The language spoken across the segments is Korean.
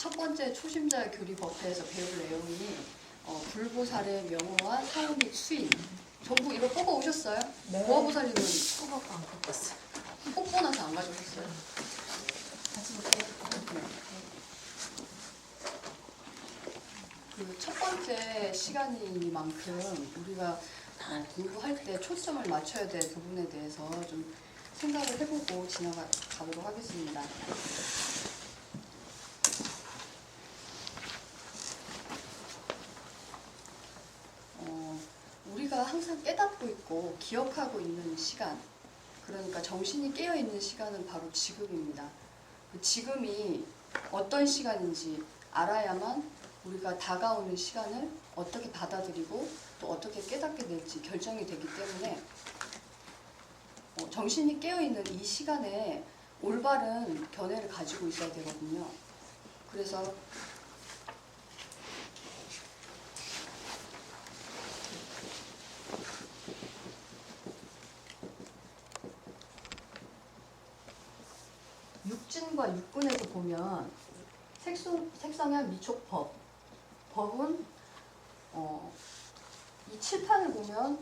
첫 번째 초심자 교리법회에서 배울 내용이 불보살의 명호와 사후 및 수인 전부 이거 뽑아 오셨어요? 네. 보아보살님은 뽑아서 안 뽑았어요. 뽑고 나서 안 가져오셨어요? 같이 볼게요. 네. 그 첫 번째 시간이니만큼 우리가 공부할 때 초점을 맞춰야 될 부분에 대해서 좀 생각을 해보고 가도록 하겠습니다. 우리가 항상 깨닫고 있고 기억하고 있는 시간, 그러니까 정신이 깨어있는 시간은 바로 지금입니다. 그 지금이 어떤 시간인지 알아야만 우리가 다가오는 시간을 어떻게 받아들이고 또 어떻게 깨닫게 될지 결정이 되기 때문에 정신이 깨어있는 이 시간에 올바른 견해를 가지고 있어야 되거든요. 그래서 육진과 육군에서 보면 색성향 미촉법, 법은 이 칠판을 보면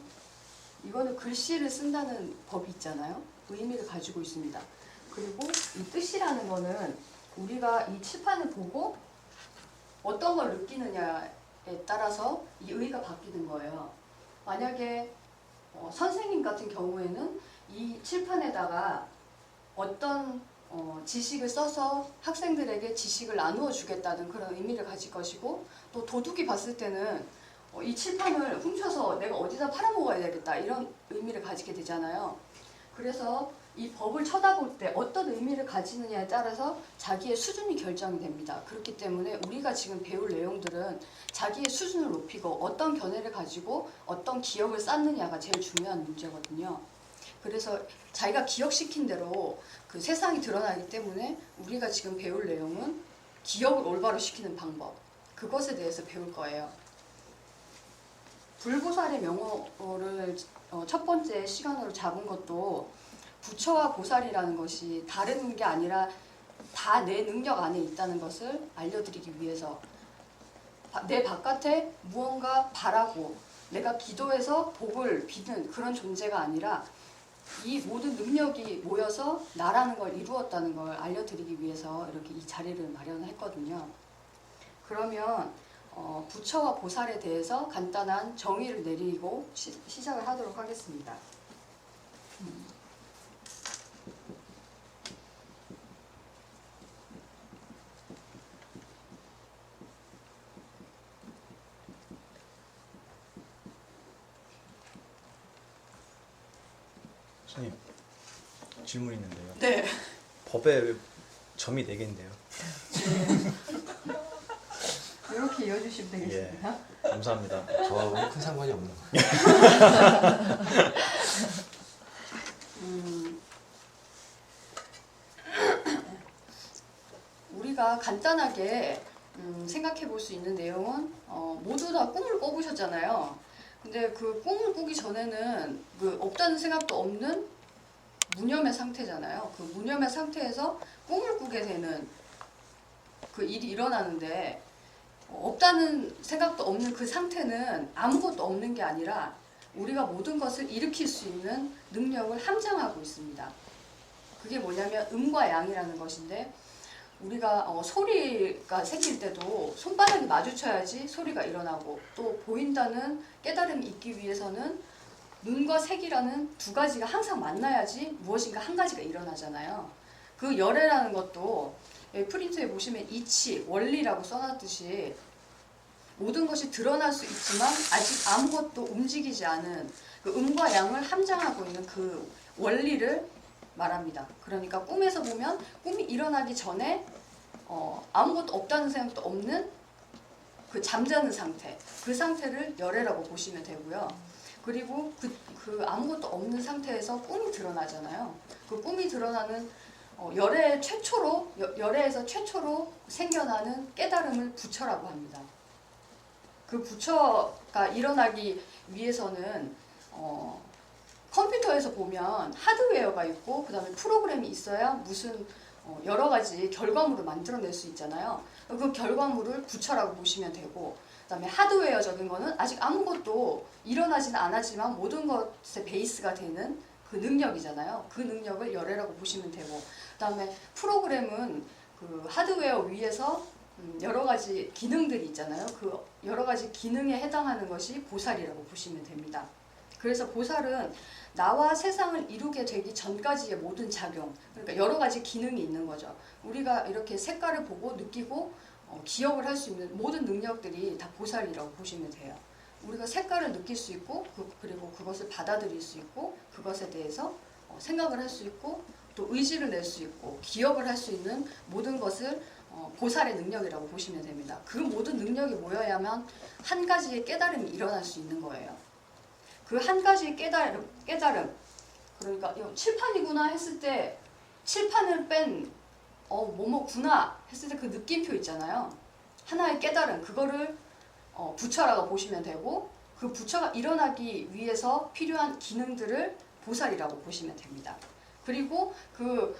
이거는 글씨를 쓴다는 법이 있잖아요. 의미를 가지고 있습니다. 그리고 이 뜻이라는 거는 우리가 이 칠판을 보고 어떤 걸 느끼느냐에 따라서 이 의의가 바뀌는 거예요. 만약에 선생님 같은 경우에는 이 칠판에다가 어떤 지식을 써서 학생들에게 지식을 나누어 주겠다는 그런 의미를 가질 것이고, 또 도둑이 봤을 때는 이 칠판을 훔쳐서 내가 어디다 팔아먹어야 되겠다 이런 의미를 가지게 되잖아요. 그래서 이 법을 쳐다볼 때 어떤 의미를 가지느냐에 따라서 자기의 수준이 결정이 됩니다. 그렇기 때문에 우리가 지금 배울 내용들은 자기의 수준을 높이고 어떤 견해를 가지고 어떤 기억을 쌓느냐가 제일 중요한 문제거든요. 그래서 자기가 기억시킨 대로 그 세상이 드러나기 때문에 우리가 지금 배울 내용은 기억을 올바로 시키는 방법, 그것에 대해서 배울 거예요. 불보살의 명호를 첫 번째 시간으로 잡은 것도 부처와 보살이라는 것이 다른 게 아니라 다 내 능력 안에 있다는 것을 알려드리기 위해서, 내 바깥에 무언가 바라고 내가 기도해서 복을 비는 그런 존재가 아니라 이 모든 능력이 모여서 나라는 걸 이루었다는 걸 알려드리기 위해서 이렇게 이 자리를 마련했거든요. 그러면 부처와 보살에 대해서 간단한 정의를 내리고 시작을 하도록 하겠습니다. 선생님, 질문 있는데요. 네. 법에 점이 4개인데요. 이렇게 이어주시면 되겠습니다. 예, 감사합니다. 저하고는 큰 상관이 없는 것 우리가 간단하게 생각해 볼 수 있는 내용은 모두 다 꿈을 꿔보셨잖아요. 근데 그 꿈을 꾸기 전에는 없다는 생각도 없는 무념의 상태잖아요. 그 무념의 상태에서 꿈을 꾸게 되는 그 일이 일어나는데, 없다는 생각도 없는 그 상태는 아무것도 없는 게 아니라 우리가 모든 것을 일으킬 수 있는 능력을 함장하고 있습니다. 그게 뭐냐면 음과 양이라는 것인데, 우리가 소리가 생길 때도 손바닥이 마주쳐야지 소리가 일어나고, 또 보인다는 깨달음이 있기 위해서는 눈과 색이라는 두 가지가 항상 만나야지 무엇인가 한 가지가 일어나잖아요. 그 열애라는 것도 프린트에 보시면 이치, 원리라고 써놨듯이 모든 것이 드러날 수 있지만 아직 아무것도 움직이지 않은 그 음과 양을 함장하고 있는 그 원리를 말합니다. 그러니까 꿈에서 보면 꿈이 일어나기 전에 아무것도 없다는 생각도 없는 그 잠자는 상태, 그 상태를 열애라고 보시면 되고요. 그리고 그 아무것도 없는 상태에서 꿈이 드러나잖아요. 그 꿈이 드러나는 열애에서 최초로 생겨나는 깨달음을 부처라고 합니다. 그 부처가 일어나기 위해서는 컴퓨터에서 보면 하드웨어가 있고 그 다음에 프로그램이 있어야 무슨 여러 가지 결과물을 만들어낼 수 있잖아요. 그 결과물을 부처라고 보시면 되고, 그다음에 하드웨어적인 거는 아직 아무것도 일어나지는 않았지만 모든 것의 베이스가 되는 그 능력이잖아요. 그 능력을 열애라고 보시면 되고, 그다음에 프로그램은 그 하드웨어 위에서 여러 가지 기능들이 있잖아요. 그 여러 가지 기능에 해당하는 것이 보살이라고 보시면 됩니다. 그래서 보살은 나와 세상을 이루게 되기 전까지의 모든 작용, 그러니까 여러 가지 기능이 있는 거죠. 우리가 이렇게 색깔을 보고 느끼고 기억을 할 수 있는 모든 능력들이 다 보살이라고 보시면 돼요. 우리가 색깔을 느낄 수 있고 그리고 그것을 받아들일 수 있고 그것에 대해서 생각을 할 수 있고 또 의지를 낼 수 있고 기억을 할 수 있는 모든 것을 보살의 능력이라고 보시면 됩니다. 그 모든 능력이 모여야만 한 가지의 깨달음이 일어날 수 있는 거예요. 그 한 가지의 깨달음, 그러니까 이거 칠판이구나 했을 때 칠판을 뺀 뭐뭐구나 했을 때 그 느낌표 있잖아요. 하나의 깨달음, 그거를 부처라고 보시면 되고, 그 부처가 일어나기 위해서 필요한 기능들을 보살이라고 보시면 됩니다. 그리고 그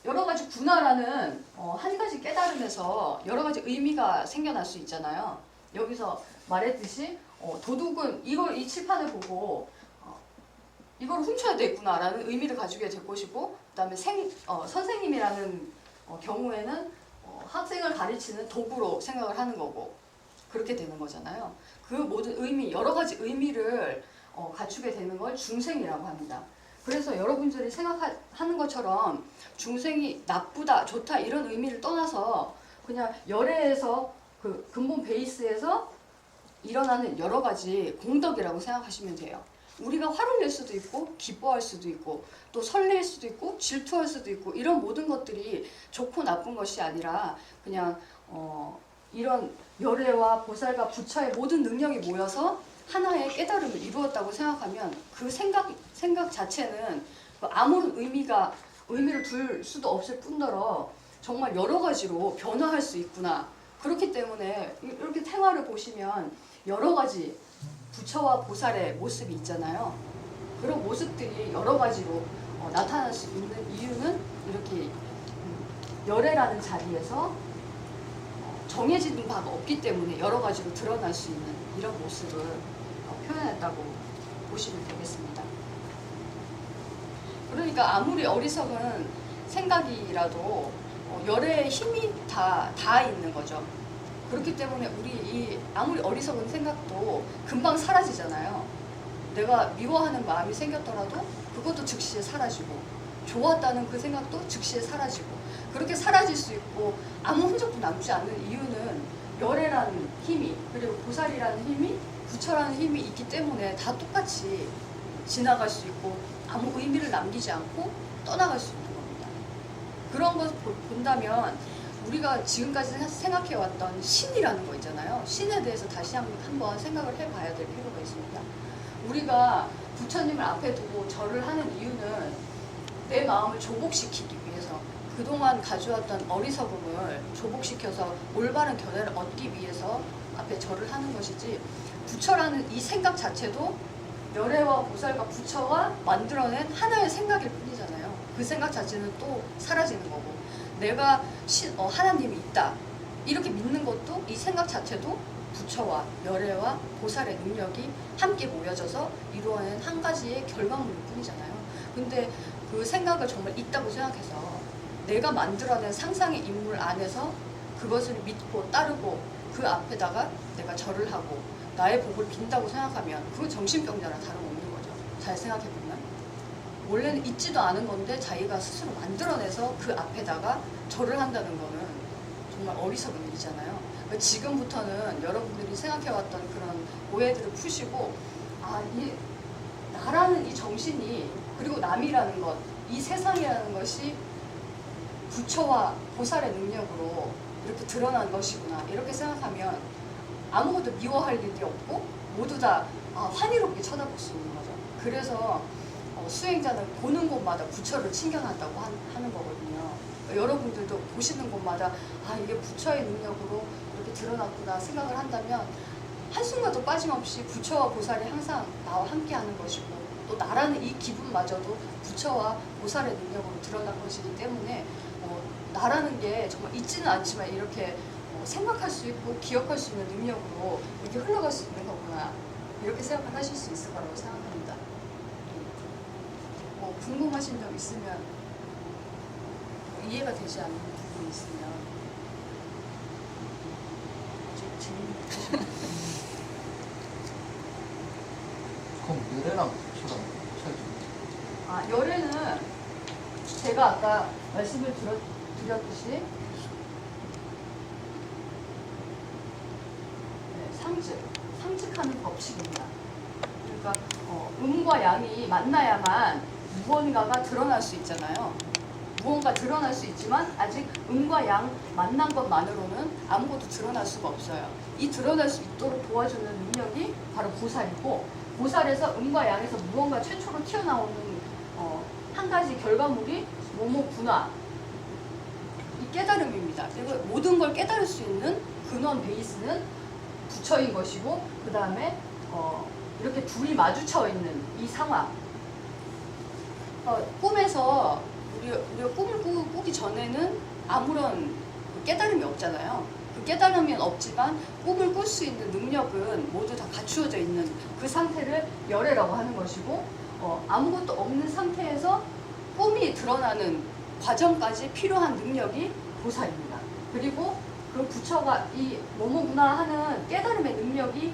여러 가지 구나라는 한 가지 깨달음에서 여러 가지 의미가 생겨날 수 있잖아요. 여기서 말했듯이 도둑은 이 칠판을 보고 이걸 훔쳐야 되겠구나라는 의미를 가지게 될 것이고, 그다음에 선생님이라는 경우에는 학생을 가르치는 도구로 생각을 하는 거고, 그렇게 되는 거잖아요. 그 모든 의미, 여러 가지 의미를 갖추게 되는 걸 중생이라고 합니다. 그래서 여러분들이 생각하는 것처럼 중생이 나쁘다, 좋다 이런 의미를 떠나서 그냥 열애에서 그 근본 베이스에서 일어나는 여러 가지 공덕이라고 생각하시면 돼요. 우리가 화를 낼 수도 있고 기뻐할 수도 있고 또 설렐 수도 있고 질투할 수도 있고 이런 모든 것들이 좋고 나쁜 것이 아니라 그냥 이런 열애와 보살과 부처의 모든 능력이 모여서 하나의 깨달음을 이루었다고 생각하면 그 생각 자체는 아무런 의미를 둘 수도 없을 뿐더러 정말 여러 가지로 변화할 수 있구나. 그렇기 때문에 이렇게 생활을 보시면 여러 가지 부처와 보살의 모습이 있잖아요. 그런 모습들이 여러 가지로 나타날 수 있는 이유는 이렇게 열애라는 자리에서 정해진 바가 없기 때문에 여러 가지로 드러날 수 있는 이런 모습을 표현했다고 보시면 되겠습니다. 그러니까 아무리 어리석은 생각이라도 열애의 힘이 다 있는 거죠. 그렇기 때문에 우리 아무리 어리석은 생각도 금방 사라지잖아요. 내가 미워하는 마음이 생겼더라도 그것도 즉시에 사라지고, 좋았다는 그 생각도 즉시에 사라지고, 그렇게 사라질 수 있고 아무 흔적도 남지 않는 이유는 열애라는 힘이, 그리고 보살이라는 힘이, 부처라는 힘이 있기 때문에 다 똑같이 지나갈 수 있고 아무 의미를 남기지 않고 떠나갈 수 있는 겁니다. 그런 걸 본다면 우리가 지금까지 생각해왔던 신이라는 거 있잖아요. 신에 대해서 다시 한번 생각을 해봐야 될 필요가 있습니다. 우리가 부처님을 앞에 두고 절을 하는 이유는 내 마음을 조복시키기 위해서, 그동안 가져왔던 어리석음을 조복시켜서 올바른 견해를 얻기 위해서 앞에 절을 하는 것이지, 부처라는 이 생각 자체도 열애와 보살과 부처가 만들어낸 하나의 생각일 뿐이잖아요. 그 생각 자체는 또 사라지는 거고, 내가 하나님이 있다 이렇게 믿는 것도, 이 생각 자체도 부처와 열애와 보살의 능력이 함께 모여져서 이루어낸 한 가지의 결과물일 뿐이잖아요. 근데 그 생각을 정말 있다고 생각해서 내가 만들어낸 상상의 인물 안에서 그것을 믿고 따르고 그 앞에다가 내가 절을 하고 나의 복을 빈다고 생각하면 그건 정신병자랑 다름없는 거죠. 잘 생각해보면 원래는 있지도 않은 건데 자기가 스스로 만들어내서 그 앞에다가 절을 한다는 거는 정말 어리석은 일이잖아요. 그러니까 지금부터는 여러분들이 생각해왔던 그런 오해들을 푸시고, 이 나라는 이 정신이, 그리고 남이라는 것, 이 세상이라는 것이 부처와 보살의 능력으로 이렇게 드러난 것이구나, 이렇게 생각하면 아무것도 미워할 일이 없고 모두 다 환희롭게 쳐다볼 수 있는 거죠. 그래서 수행자는 보는 곳마다 부처를 칭견한다고 하는 거거든요. 여러분들도 보시는 곳마다 이게 부처의 능력으로 이렇게 드러났구나 생각을 한다면 한순간도 빠짐없이 부처와 보살이 항상 나와 함께 하는 것이고, 또 나라는 이 기분마저도 부처와 보살의 능력으로 드러난 것이기 때문에 나라는 게 정말 있지는 않지만 이렇게 생각할 수 있고 기억할 수 있는 능력으로 이렇게 흘러갈 수 있는 거구나. 이렇게 생각을 하실 수 있을 거라고 생각합니다. 궁금하신 점 있으면 이해가 되지 않는 부분이 있으면 좀 질문 주시면 그럼 노래랑 부처랑 차이 좀. 열에는 제가 아까 말씀을 드렸듯이 상측하는 법칙입니다. 그러니까 음과 양이 만나야만 무언가가 드러날 수 있잖아요. 무언가 드러날 수 있지만 아직 음과 양 만난 것만으로는 아무것도 드러날 수가 없어요. 이 드러날 수 있도록 도와주는 능력이 바로 보살이고, 보살에서 음과 양에서 무언가 최초로 튀어나오는 한 가지 결과물이 뭐뭐구나, 이 깨달음입니다. 그리고 모든 걸 깨달을 수 있는 근원 베이스는 부처인 것이고, 그 다음에 이렇게 둘이 마주쳐 있는 이 상황. 꿈에서 우리가 꿈을 꾸기 전에는 아무런 깨달음이 없잖아요. 그 깨달음이 없지만 꿈을 꿀 수 있는 능력은 모두 다 갖추어져 있는 그 상태를 열애라고 하는 것이고, 아무것도 없는 상태에서 꿈이 드러나는 과정까지 필요한 능력이 보살입니다. 그리고 그 부처가 이 뭐뭐구나 하는 깨달음의 능력이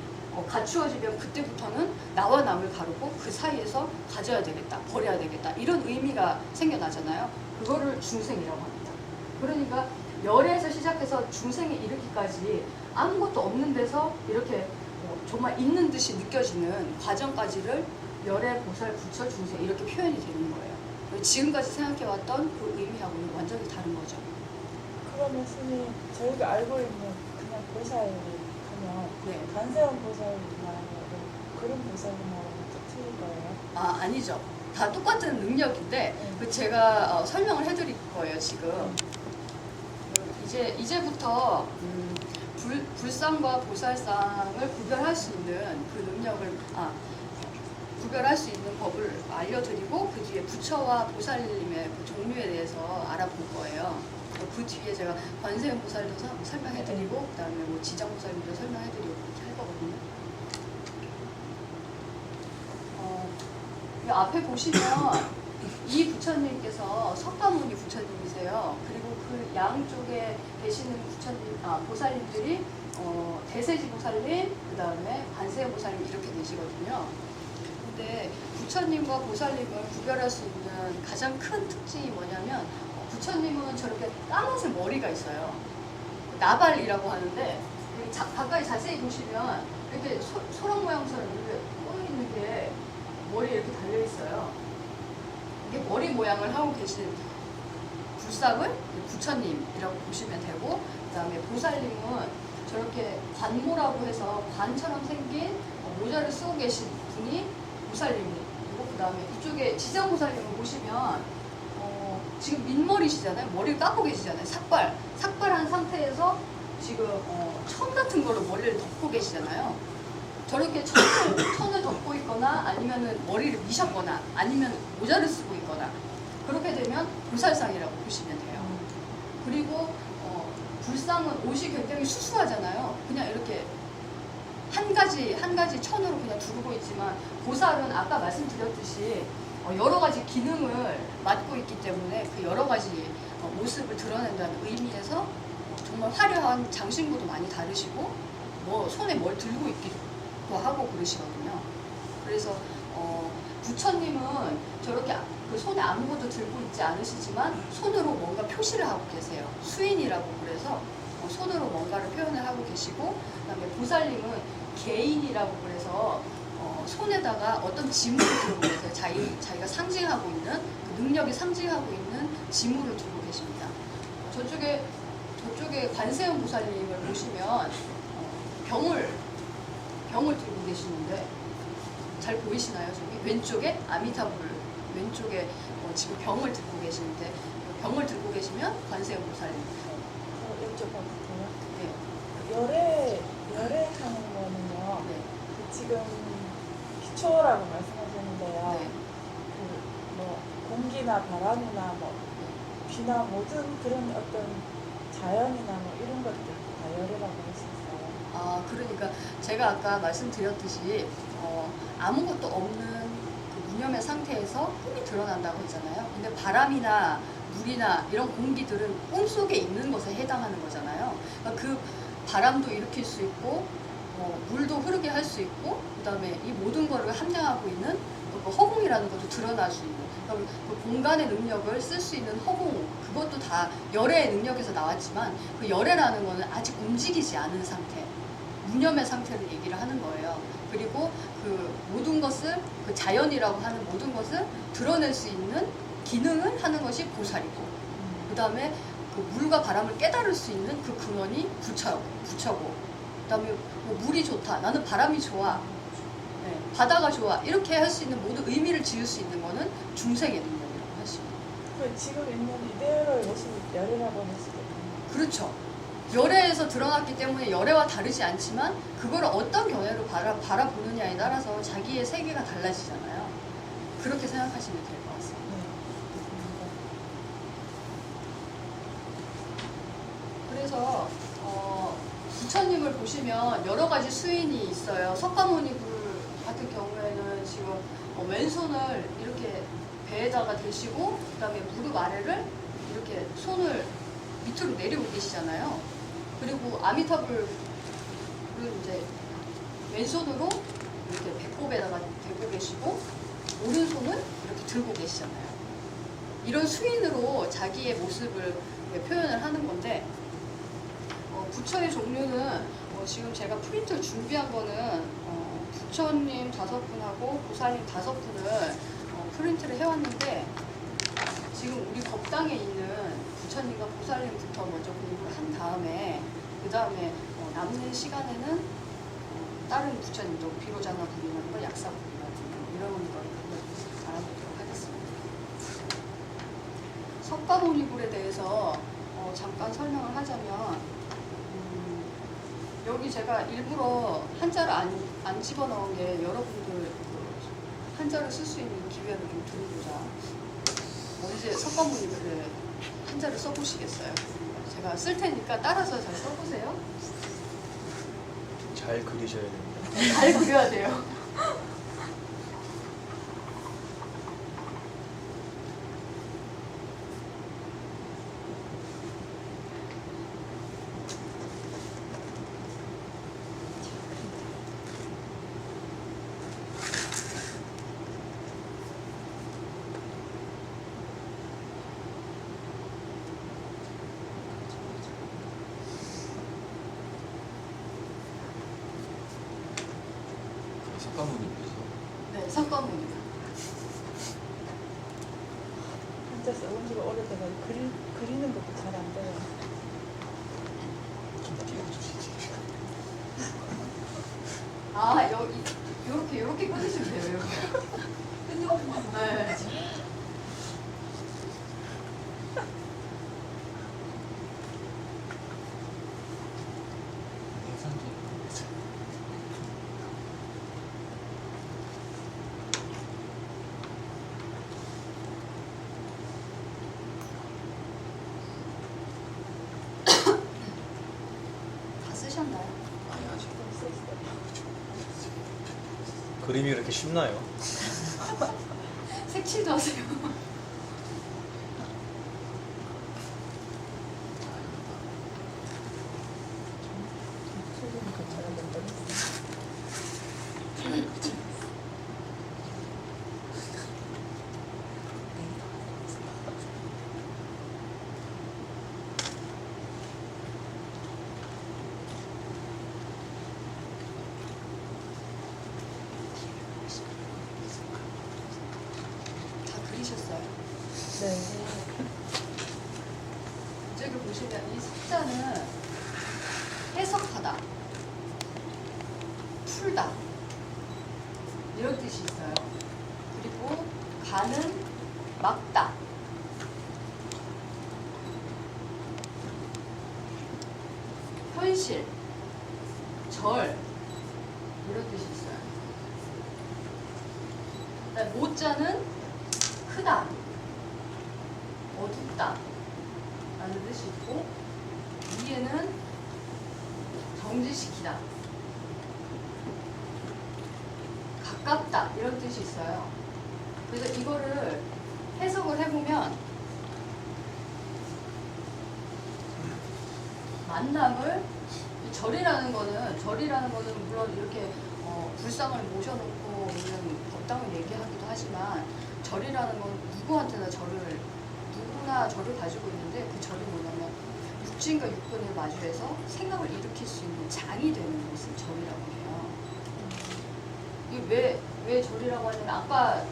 갖추어지면 그때부터는 나와 남을 가르고 그 사이에서 가져야 되겠다, 버려야 되겠다, 이런 의미가 생겨나잖아요. 그거를 중생이라고 합니다. 그러니까 열에서 시작해서 중생에 이르기까지 아무것도 없는 데서 이렇게 정말 있는 듯이 느껴지는 과정까지를 열애, 보살, 부처, 중생 이렇게 표현이 되는 거예요. 지금까지 생각해왔던 그 의미하고는 완전히 다른 거죠. 그러면 스님, 저희가 알고 있는 그냥 보살이 하면 네. 간세음 보살이 말하고 그런 보살이 말하면 또 틀릴 거예요? 아니죠. 다 똑같은 능력인데 그 제가 설명을 해드릴 거예요. 지금 이제부터 불상과 보살상을 구별할 수 있는 그 능력을 구별할 수 있는 법을 알려드리고, 그 뒤에 부처와 보살님의 그 종류에 대해서 알아볼 거예요. 그 뒤에 제가 관세음보살도 설명해드리고, 그 다음에 뭐 지정보살님도 설명해드리고 그렇게 할 거거든요. 이 앞에 보시면 이 부처님께서 석가모니 부처님이세요. 그리고 그 양쪽에 계시는 보살님들이 대세지 보살님, 그 다음에 관세음 보살님 이렇게 계시거든요. 근데 부처님과 보살님을 구별할 수 있는 가장 큰 특징이 뭐냐면, 부처님은 저렇게 까만색 머리가 있어요. 나발이라고 하는데, 가까이 자세히 보시면 이렇게 소랑 모양처럼 이렇게 떠 있는 게 머리에 이렇게 달려 있어요. 이게 머리 모양을 하고 계신 불상을 부처님이라고 보시면 되고, 그 다음에 보살님은 저렇게 관모라고 해서 관처럼 생긴 모자를 쓰고 계신 분이 보살님이고, 그 다음에 이쪽에 지정보살님을 보시면 지금 민머리시잖아요. 머리를 깎고 계시잖아요. 삭발한 상태에서 지금 천 같은 걸로 머리를 덮고 계시잖아요. 저렇게 천을 덮고 있거나 아니면은 머리를 미셨거나 아니면 모자를 쓰고 있거나 그렇게 되면 보살상이라고 보시면 돼요. 그리고 불상은 옷이 굉장히 수수하잖아요. 그냥 이렇게 한 가지 천으로 그냥 두르고 있지만, 보살은 아까 말씀드렸듯이 여러 가지 기능을 맡고 있기 때문에 그 여러 가지 모습을 드러낸다는 의미에서 정말 화려한 장신구도 많이 다르시고, 뭐 손에 뭘 들고 있기도 하고 그러시거든요. 그래서 부처님은 저렇게 그 손에 아무것도 들고 있지 않으시지만 손으로 뭔가 표시를 하고 계세요. 수인이라고 그래서 손으로 뭔가를 표현을 하고 계시고, 그다음에 보살님은 개인이라고 그래서 손에다가 어떤 지물을 들고 계세요. 자기가 상징하고 있는 그 능력이 상징하고 있는 지물을 들고 계십니다. 저쪽에 관세음 보살님을 보시면 병을 들고 계시는데 잘 보이시나요? 저기 왼쪽에 아미타불 왼쪽에 지금 병을 들고 계시는데, 병을 들고 계시면 관세음 보살님. 여쭤봐도 네. 돼요? 열애하는 거는요. 네. 지금 기초라고 말씀하셨는데요. 네. 뭐 공기나 바람이나 뭐 비나 모든 그런 어떤 자연이나 뭐 이런 것들 다 열애 제가 아까 말씀드렸듯이 아무것도 없는 그 무념의 상태에서 꿈이 드러난다고 했잖아요. 근데 바람이나 물이나 이런 공기들은 꿈속에 있는 것에 해당하는 거잖아요. 그러니까 그 바람도 일으킬 수 있고 물도 흐르게 할 수 있고 그다음에 이 모든 거를 함량하고 있는 그 허공이라는 것도 드러날 수 있는 그러니까 그 공간의 능력을 쓸 수 있는 허공 그것도 다 열애의 능력에서 나왔지만 그 열애라는 거는 아직 움직이지 않은 상태 무념의 상태를 얘기를 하는 거예요. 그리고 그 모든 것을 그 자연이라고 하는 모든 것을 드러낼 수 있는 기능을 하는 것이 보살이고 그 다음에 그 물과 바람을 깨달을 수 있는 그 근원이 부처고 그 다음에 뭐 물이 좋다 나는 바람이 좋아 네, 바다가 좋아 이렇게 할 수 있는 모든 의미를 지을 수 있는 거는 중생의 능력이라고 할 수 있는 그 지금 있는 이대로의 모습이 열이라고 할 수도 있고. 그렇죠. 열애에서 드러났기 때문에 열애와 다르지 않지만 그걸 어떤 견해로 바라보느냐에 따라서 자기의 세계가 달라지잖아요. 그렇게 생각하시면 될 것 같습니다. 그래서 부처님을 보시면 여러 가지 수인이 있어요. 석가모니불 같은 경우에는 지금 왼손을 이렇게 배에다가 대시고 그다음에 무릎 아래를 이렇게 손을 밑으로 내리고 계시잖아요. 그리고 아미타불은 이제 왼손으로 이렇게 배꼽에다가 대고 계시고 오른손을 이렇게 들고 계시잖아요. 이런 수인으로 자기의 모습을 표현을 하는 건데 부처의 종류는 지금 제가 프린트를 준비한 거는 부처님 5분하고 보살님 5분을 프린트를 해왔는데 지금 우리 법당에 있는 부처님과 보살님부터 먼저 공부를 한 다음에 그 다음에 남는 시간에는 다른 부처님도 비로자나 분이라든가 약사 분이라든가 이런 걸 알아보도록 하겠습니다. 석가모니불에 대해서 잠깐 설명을 하자면 여기 제가 일부러 한자를 안 집어넣은 게 여러분들 한자를 쓸 수 있는 기회를 좀 드리고자 언제 석가모니불에 한자를 써보시겠어요? 제가 쓸 테니까 따라서 잘 써보세요. 잘 그리셔야 됩니다. 잘 그려야 돼요. 석가모니께서 네, 석가모니. 한자 써본 지가 오래돼서 그리는 것도 잘 안 돼요. 좀 띄워주시지. 아, 요렇게 끊으시면 돼요, 이렇게. 네. 다 쓰셨나요? 아니 아직 그림이 그렇게 쉽나요? 색칠도 하세요. 소리는 괜찮은 건데. 다 그리셨어요. 네. 저기 보시면 이 석자는 해석하다, 풀다 이런 뜻이 있어요. 그리고 가는 막다, 현실, 절 이런 뜻이 있어요. 그다음에 모자는 크다, 어둡다 라는 뜻이 있고 위에는 정지시키다 가깝다 이런 뜻이 있어요. 그래서 이거를 해석을 해보면 만남을 절이라는 거는 물론 이렇게 불상을 모셔놓고 우리는 법당을 얘기하기도 하지만 절이라는 건 누구나 절을 가지고 있는데 그 절이 뭐냐면 육신과 육근을 마주해서 생각을 일으킬 수 있는 장이 되는 것을 절이라고 해요. 이게 왜 절이라고 하냐면 아까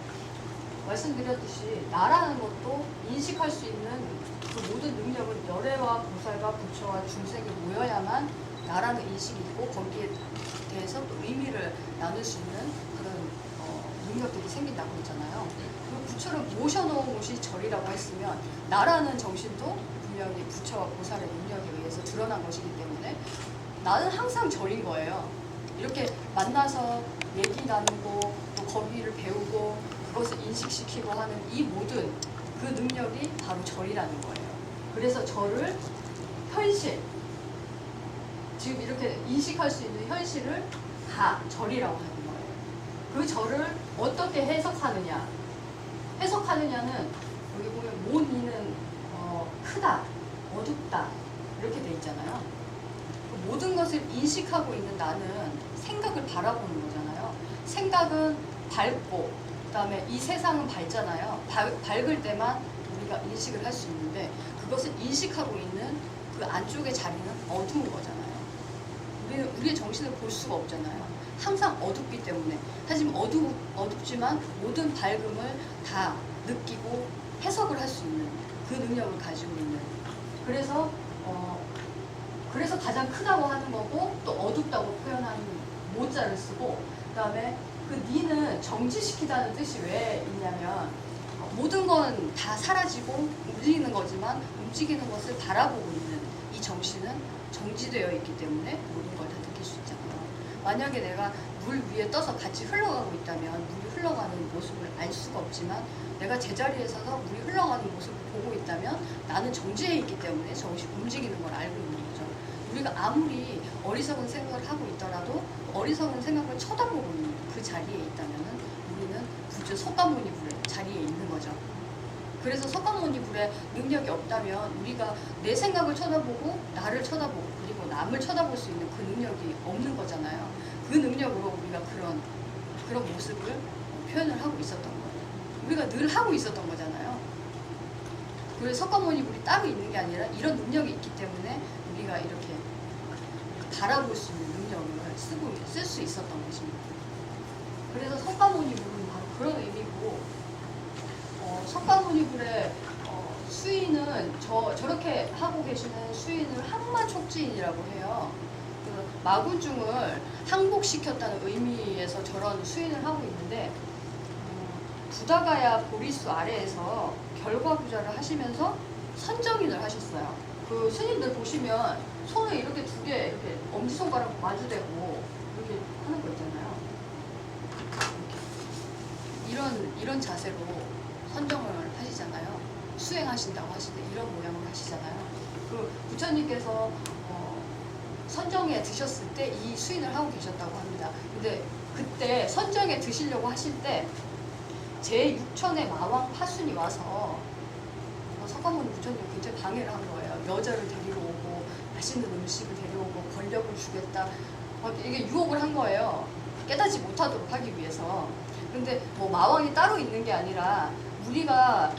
말씀드렸듯이 나라는 것도 인식할 수 있는 그 모든 능력은 열애와 보살과 부처와 중생이 모여야만 나라는 인식이 있고 거기에 대해서 또 의미를 나눌 수 있는 그런 능력들이 생긴다고 했잖아요. 그 부처를 모셔놓은 곳이 절이라고 했으면 나라는 정신도 분명히 부처와 보살의 능력에 의해서 드러난 것이기 때문에 나는 항상 절인 거예요. 이렇게 만나서 얘기 나누고 또 거기를 배우고 그것을 인식시키고 하는 이 모든 그 능력이 바로 절이라는 거예요. 그래서 절을 현실, 지금 이렇게 인식할 수 있는 현실을 다 절이라고 하는 거예요. 그 절을 어떻게 해석하느냐? 해석하느냐는 여기 보면 모니는 크다, 어둡다 이렇게 돼 있잖아요. 모든 것을 인식하고 있는 나는 생각을 바라보는 거잖아요. 생각은 밝고 그다음에 이 세상은 밝잖아요. 밝을 때만 우리가 인식을 할 수 있는데 그것을 인식하고 있는 그 안쪽의 자리는 어두운 거잖아요. 우리는 우리의 정신을 볼 수가 없잖아요. 항상 어둡기 때문에. 하지만 어둡지만 모든 밝음을 다 느끼고 해석을 할 수 있는 그 능력을 가지고 있는. 그래서 가장 크다고 하는 거고 또 어둡다고 표현하는 모자를 쓰고 그다음에 그 니는 정지시키다는 뜻이 왜 있냐면 모든 건 다 사라지고 움직이는 거지만 움직이는 것을 바라보고 있는 이 정신은 정지되어 있기 때문에 모든 걸 다 느낄 수 있잖아요. 만약에 내가 물 위에 떠서 같이 흘러가고 있다면 물이 흘러가는 모습을 알 수가 없지만 내가 제자리에 서서 물이 흘러가는 모습을 보고 있다면 나는 정지해 있기 때문에 저것이 움직이는 걸 알고 있는 거죠. 우리가 아무리 어리석은 생각을 하고 있더라도 어리석은 생각을 쳐다보고 있는 그 자리에 있다면 우리는 부처 석가모니불의 자리에 있는 거죠. 그래서 석가모니불의 능력이 없다면 우리가 내 생각을 쳐다보고 나를 쳐다보고 그리고 남을 쳐다볼 수 있는 그 능력이 없는 거잖아요. 그 능력으로 우리가 그런 모습을 표현을 하고 있었던 거예요. 우리가 늘 하고 있었던 거잖아요. 그래서 석가모니불이 따로 있는 게 아니라 이런 능력이 있기 때문에 우리가 이렇게 바라볼 수 있는 능력을 쓸 수 있었던 것입니다. 그래서 석가모니불은 바로 그런 의미고 석가모니불의 수인은 저렇게 하고 계시는 수인을 항마촉지인이라고 해요. 그 마군중을 항복시켰다는 의미에서 저런 수인을 하고 있는데 부다가야 보리수 아래에서 결과부자를 하시면서 선정인을 하셨어요. 그 스님들 보시면 손을 이렇게 두 개 이렇게 엄지손가락 마주대고 이렇게 하는 거 있잖아요. 이런 자세로 선정을 하시잖아요. 수행하신다고 하실 때 이런 모양을 하시잖아요. 그 부처님께서 선정에 드셨을 때 이 수인을 하고 계셨다고 합니다. 근데 그때 선정에 드시려고 하실 때 제6천의 마왕 파순이 와서 석가모니 부처님 굉장히 방해를 한 거예요. 여자를 데리고 오고 맛있는 음식을 데려오고 권력을 주겠다. 이게 유혹을 한 거예요. 깨닫지 못하도록 하기 위해서. 근데 뭐 마왕이 따로 있는 게 아니라 우리가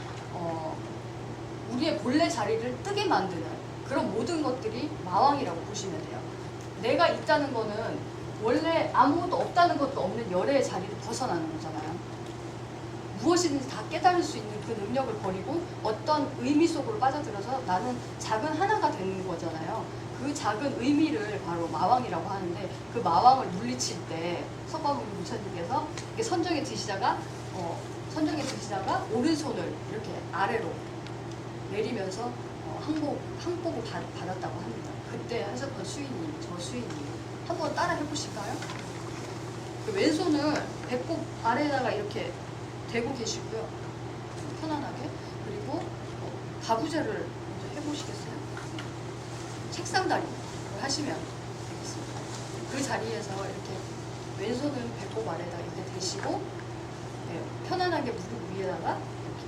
우리의 본래 자리를 뜨게 만드는 그런 모든 것들이 마왕이라고 보시면 돼요. 내가 있다는 거는 원래 아무것도 없다는 것도 없는 열애의 자리를 벗어나는 거잖아요. 무엇이든지 다 깨달을 수 있는 그 능력을 버리고 어떤 의미 속으로 빠져들어서 나는 작은 하나가 되는 거잖아요. 그 작은 의미를 바로 마왕이라고 하는데 그 마왕을 물리칠 때 석가모니 부처님께서 선정에 드시다가 오른손을 이렇게 아래로 내리면서 항복을 받았다고 합니다. 그때 하셨던 수인이 저 수인이 한번 따라 해보실까요? 그 왼손을 배꼽 아래에다가 이렇게 대고 계시고요. 편안하게. 그리고 가부좌를 먼저 해보시겠어요? 책상다리를 하시면 되겠습니다. 그 자리에서 이렇게 왼손은 배꼽 아래다 이렇게 대시고 네, 편안하게 무릎 위에다가 이렇게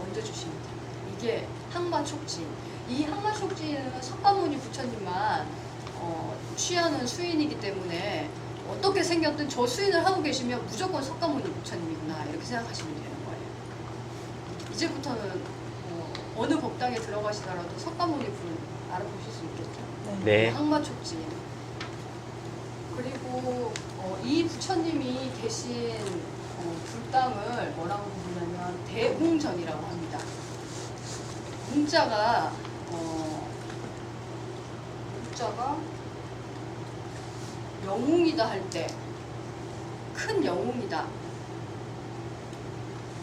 얹어주시면 돼요. 이게 항마촉진. 이 항마촉진은 석가모니 부처님만 취하는 수인이기 때문에 어떻게 생겼든 저 수인을 하고 계시면 무조건 석가모니 부처님이구나 이렇게 생각하시면 되는 거예요. 이제부터는 어느 법당에 들어가시더라도 석가모니 분 알아보실 수 있겠죠. 네. 항마촉진. 그리고 이 부처님이 계신 불당을 뭐라고 부르냐면 대웅전이라고 합니다. 웅자가 영웅이다 할 때 큰 영웅이다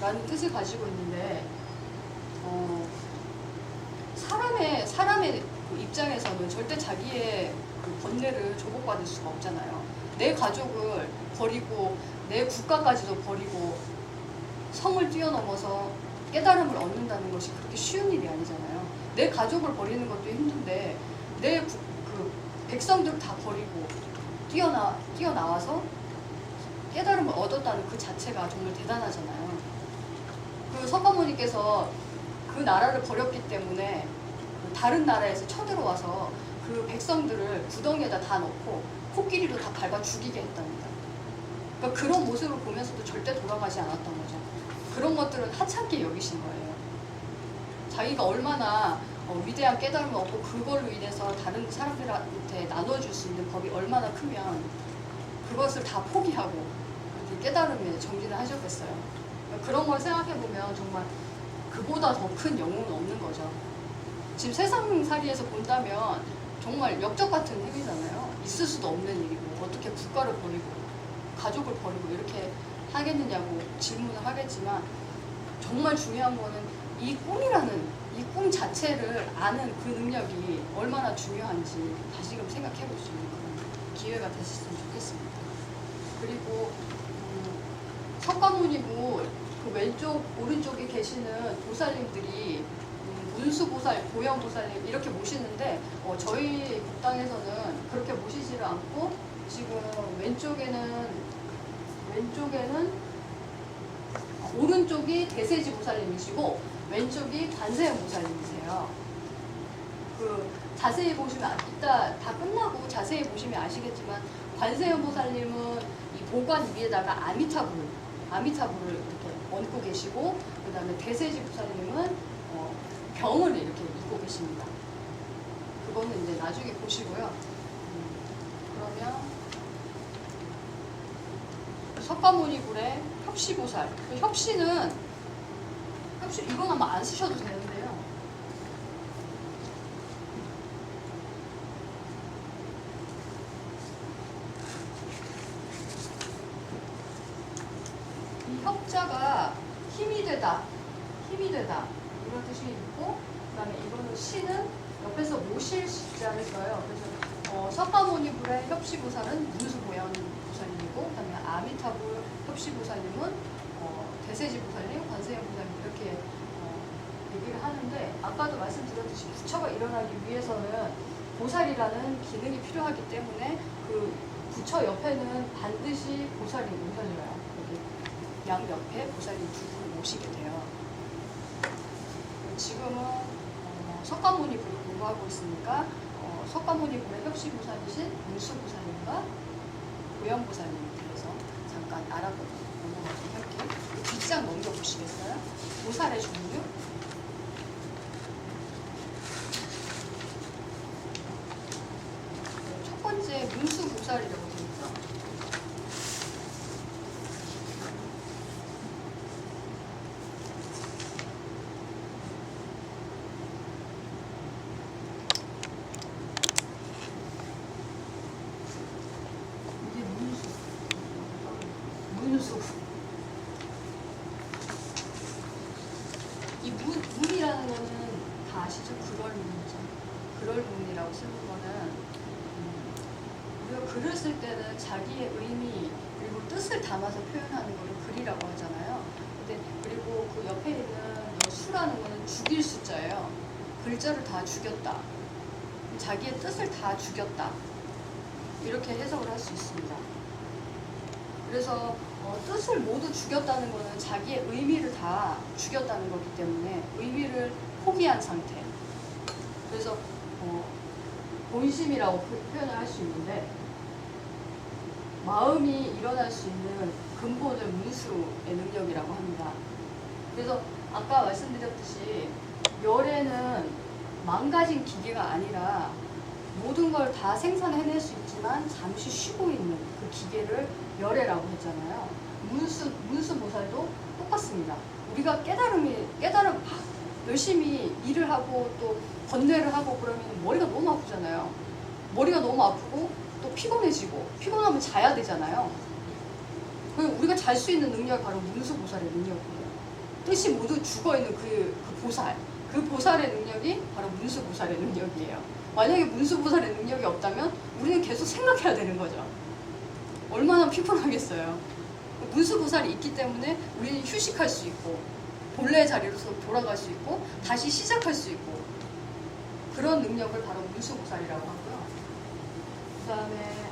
라는 뜻을 가지고 있는데 사람의 그 입장에서는 절대 자기의 그 번뇌를 조복받을 수가 없잖아요. 내 가족을 버리고 내 국가까지도 버리고 성을 뛰어넘어서 깨달음을 얻는다는 것이 그렇게 쉬운 일이 아니잖아요. 내 가족을 버리는 것도 힘든데 내 그 백성들 다 버리고 뛰어나와서 깨달음을 얻었다는 그 자체가 정말 대단하잖아요. 그 석가모니께서 그 나라를 버렸기 때문에 다른 나라에서 쳐들어와서 그 백성들을 구덩이에다 다 넣고 코끼리로 다 밟아 죽이게 했답니다. 그러니까 그런 모습을 보면서도 절대 돌아가지 않았던 거죠. 그런 것들은 하찮게 여기신 거예요. 자기가 얼마나 위대한 깨달음을 얻고 그걸로 인해서 다른 사람들한테 나눠줄 수 있는 법이 얼마나 크면 그것을 다 포기하고 깨달음에 정진을 하셨겠어요. 그러니까 그런 걸 생각해보면 정말 그보다 더 큰 영웅은 없는 거죠. 지금 세상살이에서 본다면 정말 역적 같은 행위잖아요. 있을 수도 없는 일이고 어떻게 국가를 버리고 가족을 버리고 이렇게 하겠느냐고 질문을 하겠지만 정말 중요한 거는 이 꿈이라는 이 꿈 자체를 아는 그 능력이 얼마나 중요한지 다시금 생각해 볼 수 있는 그런 기회가 되셨으면 좋겠습니다. 그리고 석가모니부 그 왼쪽 오른쪽에 계시는 보살님들이 문수보살, 고영보살님 이렇게 모시는데 저희 법당에서는 그렇게 모시지를 않고 지금 왼쪽에는 오른쪽이 대세지 보살님이시고 왼쪽이 관세음 보살님이세요. 그 자세히 보시면 이따 다 끝나고 자세히 보시면 아시겠지만 관세음 보살님은 이 보관 위에다가 아미타불을 이렇게 얹고 계시고 그 다음에 대세지 보살님은 병을 이렇게 입고 계십니다. 그거는 이제 나중에 보시고요. 그러면 석가모니불의 협시보살. 그 협시는 이건 아마 안 쓰셔도 되는데요. 이 협자가 힘이 되다 이런 뜻이 있고, 그다음에 이거는 시는 옆에서 모실 시자를 써요. 그래서 석가모니불의 협시보살은 문수보양 보살님이고, 그다음에 아미타불 협시보살님은 대세지 보살님, 관세음 보살님 이렇게 얘기를 하는데, 아까도 말씀드렸듯이 부처가 일어나기 위해서는 보살이라는 기능이 필요하기 때문에 그 부처 옆에는 반드시 보살이 모셔져요. 여기 양 옆에 보살이 두 분을 모시게 돼요. 지금은 석가모니불을 공부하고 있으니까 석가모니불의 협시보살이신 문수보살님과 고영보살님에 대해서 잠깐 알아보고 넘어가도록 할게요. 뒷장 넘겨보시겠어요? 보살의 종류. 첫 번째 문수보살이라고 되어 있죠. 이게 문수. 이 문이라는 거는 다 아시죠? 그럴문이죠. 그럴문이라고 쓰는 거는 우리가 글을 쓸 때는 자기의 의미 그리고 뜻을 담아서 표현하는 거를 글이라고 하잖아요. 그리고 그 옆에 있는 수라는 거는 죽일 숫자예요. 글자를 다 죽였다. 자기의 뜻을 다 죽였다. 이렇게 해석을 할 수 있습니다. 그래서 뜻을 모두 죽였다는 것은 자기의 의미를 다 죽였다는 거기 때문에 의미를 포기한 상태. 그래서 본심이라고 표현을 할 수 있는데 마음이 일어날 수 있는 근본을 문수의 능력이라고 합니다. 그래서 아까 말씀드렸듯이 열애는 망가진 기계가 아니라 모든 걸 다 생산해낼 수 있지만 잠시 쉬고 있는 그 기계를 열애라고 했잖아요. 문수 보살도 똑같습니다. 우리가 깨달음 막 열심히 일을 하고 또 번뇌를 하고 그러면 머리가 너무 아프잖아요. 머리가 너무 아프고 또 피곤해지고 피곤하면 자야 되잖아요. 우리가 잘 수 있는 능력이 바로 문수 보살의 능력이에요. 뜻이 모두 죽어있는 그 보살, 그 보살의 능력이 바로 문수 보살의 능력이에요. 만약에 문수 보살의 능력이 없다면 우리는 계속 생각해야 되는 거죠. 얼마나 피곤하겠어요. 문수 보살이 있기 때문에 우리는 휴식할 수 있고 본래의 자리로서 돌아갈 수 있고 다시 시작할 수 있고 그런 능력을 바로 문수 보살이라고 하고요. 그 다음에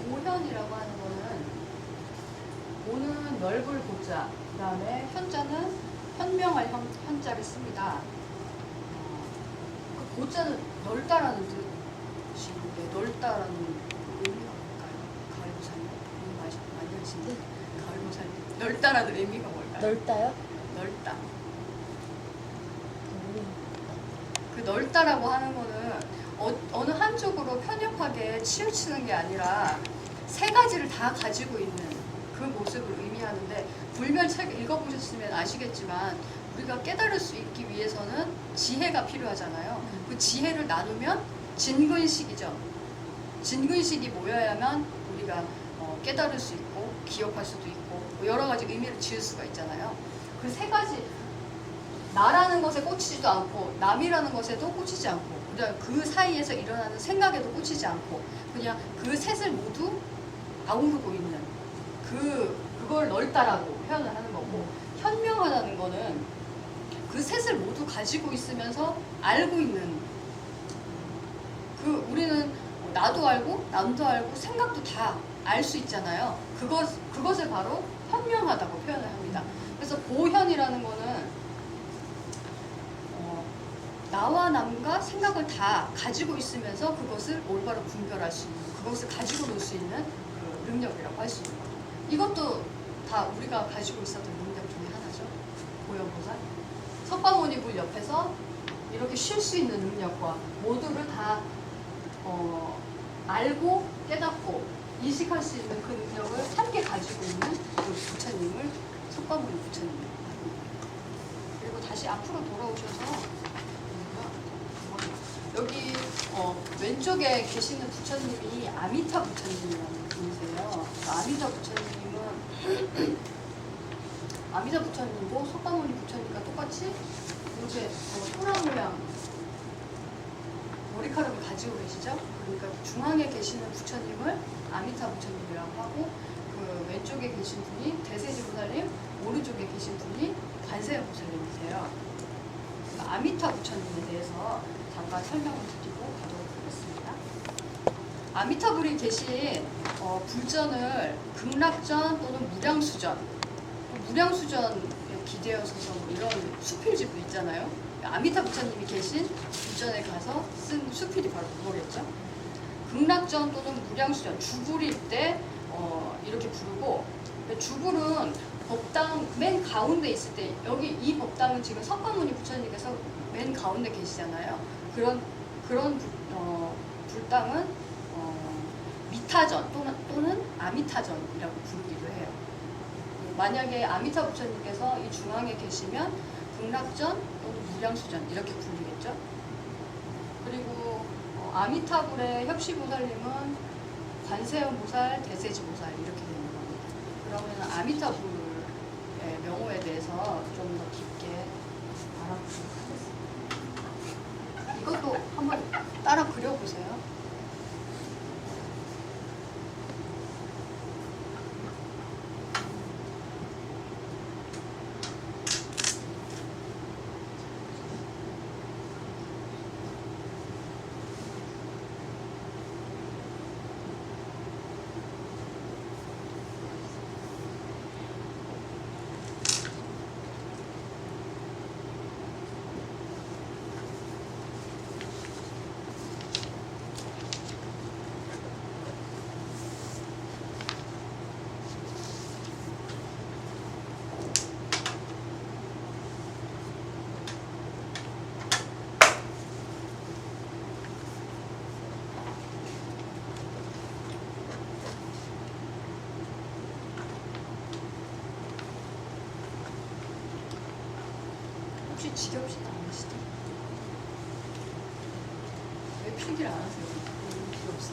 보현이라고 하는 거는 보는 넓을 보자, 그 다음에 현자는 현명할 현자를 씁니다. 그 보자는 넓다라는 뜻인데 넓다라는 의미가 뭘까요? 가을보살님 많이 하시는데 가을보살님 넓다라는 의미가 뭘까요? 넓다요? 넓다. 그 넓다라고 하는 거는 어느 한쪽으로 편협하게 치우치는 게 아니라 세 가지를 다 가지고 있는 그 모습을 의미하는데 불멸 책 읽어보셨으면 아시겠지만 우리가 깨달을 수 있기 위해서는 지혜가 필요하잖아요. 그 지혜를 나누면 진근식이죠. 진근식이 모여야만 우리가 깨달을 수 있고 기억할 수도 있고 여러 가지 의미를 지을 수가 있잖아요. 그 세 가지 나라는 것에 꽂히지도 않고 남이라는 것에도 꽂히지 않고 그 사이에서 일어나는 생각에도 꽂히지 않고 그냥 그 셋을 모두 아우르고 있는 그걸 넓다라고 표현을 하는 거고 현명하다는 거는 그 셋을 모두 가지고 있으면서 알고 있는 우리는 나도 알고 남도 알고 생각도 다 알 수 있잖아요. 그것을 바로 현명하다고 표현을 합니다. 그래서 보현이라는 거는 나와 남과 생각을 다 가지고 있으면서 그것을 올바로 분별할 수 있는 그것을 가지고 놀 수 있는 그 능력이라고 할 수 있는 거죠. 이것도 다 우리가 가지고 있었던 능력 중에 하나죠. 보현보살. 석가모니불 옆에서 이렇게 쉴 수 있는 능력과 모두를 다 알고 깨닫고 인식할 수 있는 그 능력을 함께 가지고 있는 그 부처님을 석가모니 부처님입니다. 그리고 다시 앞으로 돌아오셔서 여기 왼쪽에 계시는 부처님이 아미타 부처님이라는 분이세요. 아미타 부처님도 석가모니 부처님과 똑같이 이렇게 소라 모양 머리카락을 가지고 계시죠. 그러니까 중앙에 계시는 부처님을 아미타 부처님이라고 하고 그 왼쪽에 계신 분이 대세지 보살님, 오른쪽에 계신 분이 관세음 보살님이세요. 아미타 부처님에 대해서 잠깐 설명을 드리고 가도록 하겠습니다. 아미타불이 계신 불전을 극락전 또는 무량수전, 무량수전에 기대어서서 이런 수필집도 있잖아요. 아미타 부처님이 계신 불전에 가서 쓴 수필이 바로 그거겠죠. 극락전 또는 무량수전, 주불일 때 이렇게 부르고 주불은 법당 맨 가운데 있을 때 여기 이 법당은 지금 석가모니 부처님께서 맨 가운데 계시잖아요. 그런 불당은 미타전 또는 아미타전이라고 부르기도 해요. 만약에 아미타 부처님께서 이 중앙에 계시면 극락전 또는 무량수전 이렇게 부르겠죠. 그리고 아미타불의 협시보살님은 관세음보살, 대세지보살 이렇게 되는 겁니다. 그러면 아미타불의 명호에 대해서 좀 더 깊게 알아보도록 하겠습니다. 이것도 한번 그려보세요. 혹시 지겹지도 않으시죠? 왜 필기를 안 하세요? 필요 없어.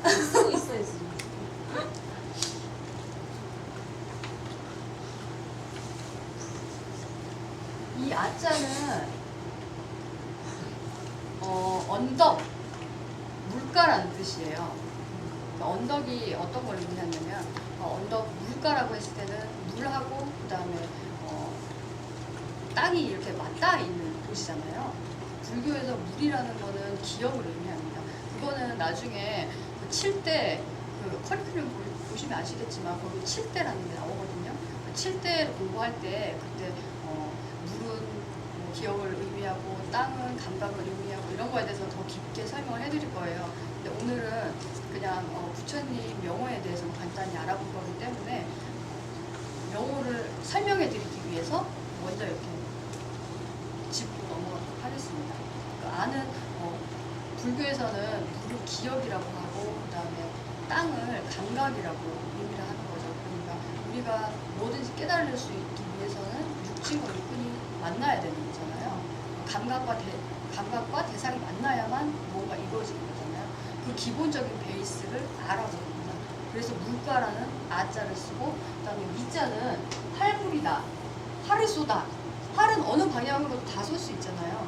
다 쓰고 있어요 지금. 이 아자는 언덕, 물가라는 뜻이에요. 그러니까 언덕이 어떤 걸 의미하냐면 언덕 물가라고 했을 때는 물하고 그 다음에 땅이 이렇게 맞닿아 있는 곳이잖아요. 불교에서 물이라는 거는 기억을 의미합니다. 그거는 나중에 칠 때 그 커리큘럼 보시면 아시겠지만 거기 칠대라는 게 나오거든요. 칠대 공부할 때 그때 물은 뭐 기억을 의미하고 땅은 감각을 의미하고 이런 거에 대해서 더 깊게 설명을 해드릴 거예요. 근데 오늘은 그냥 부처님 명호에 대해서 간단히 알아볼 거기 때문에 명호를 설명해 드리기 위해서 먼저 이렇게 짚고 넘어가도록 하겠습니다. 그 아는 불교에서는 물을 기억이라고 하고 그 다음에 땅을 감각이라고 의미를 하는 거죠. 그러니까 우리가 뭐든지 깨달을 수 있기 위해서는 육징과 육근이 만나야 되는 거잖아요. 감각과 대상이 만나야만 뭔가 이루어지는 거잖아요. 그 기본적인 베이스를 알아봅니다. 그래서 물가라는 아자를 쓰고 그다음에 미자는 활불이다. 활을 쏘다. 활은 어느 방향으로도 다 쏠 수 있잖아요.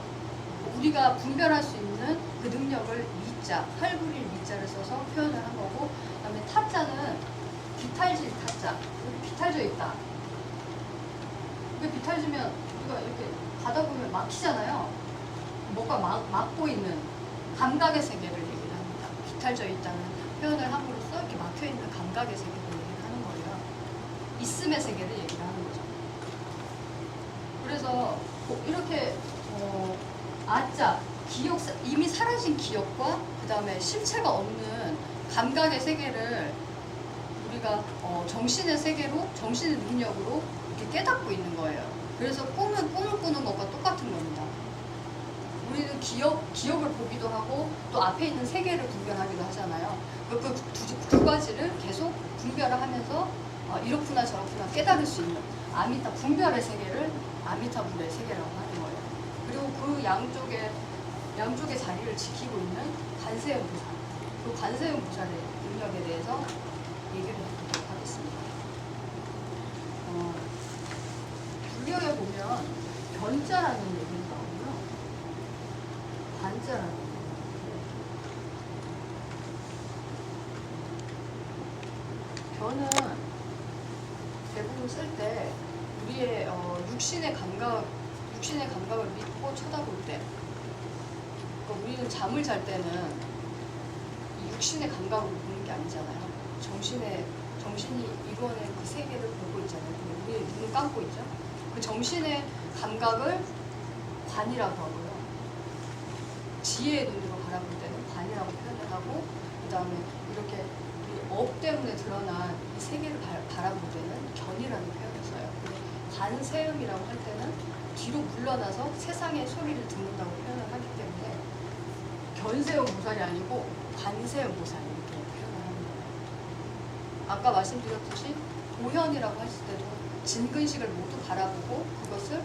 우리가 분별할 수 있는 그 능력을 미자, 활불일 미자를 써서 표현을 한 거고, 그다음에 타자는 비탈질 타자. 여기 비탈져 있다. 이게 비탈지면 우리가 이렇게 가다 보면 막히잖아요. 뭐가 막고 있는 감각의 세계를 얘기를 합니다. 비탈져 있다는 표현을 함으로써 이렇게 막혀 있는 감각의 세계를 얘기를 하는 거예요. 있음의 세계를 얘기를 하는 거죠. 그래서 이렇게 아자, 기억, 이미 사라진 기억과 그 다음에 실체가 없는 감각의 세계를 우리가 정신의 세계로, 정신의 능력으로 이렇게 깨닫고 있는 거예요. 그래서 꿈은 꿈을 꾸는 것과 똑같은 겁니다. 우리는 기억을 보기도 하고 또 앞에 있는 세계를 분별하기도 하잖아요. 그 두 가지를 계속 분별을 하면서 이렇구나 저렇구나 깨달을 수 있는 아미타 분별의 세계를 아미타불의 세계라고 하는 거예요. 그리고 그 양쪽의 자리를 지키고 있는 관세음 보살, 그 관세음 보살의 능력에 대해서 얘기를 해보도록 하겠습니다. 불교에 보면 변자라는 얘기가 나오고요, 관자라는 얘기가 나오고요. 변은 대부분 쓸 때 우리의 육신의 감각을 믿고 쳐다볼 때, 그러니까 우리는 잠을 잘 때는 이 육신의 감각으로 보는 게 아니잖아요. 정신이 이루어낸 그 세계를 보고 있잖아요. 우리의 눈을 감고 있죠. 그 정신의 감각을 관이라고 하고요. 지혜의 눈으로 바라볼 때는 관이라고 표현을 하고, 그 다음에 이렇게 업 때문에 드러난 이 세계를 바라볼 때는 견이라는 표현을 써요. 관세음이라고 할 때는 뒤로 물러나서 세상의 소리를 듣는다고 표현을 하기 때문에 견세음 보살이 아니고 관세음 보살 이렇게 표현을 하는 거예요. 아까 말씀드렸듯이 도현이라고 하실 때도 진근식을 모두 바라보고 그것을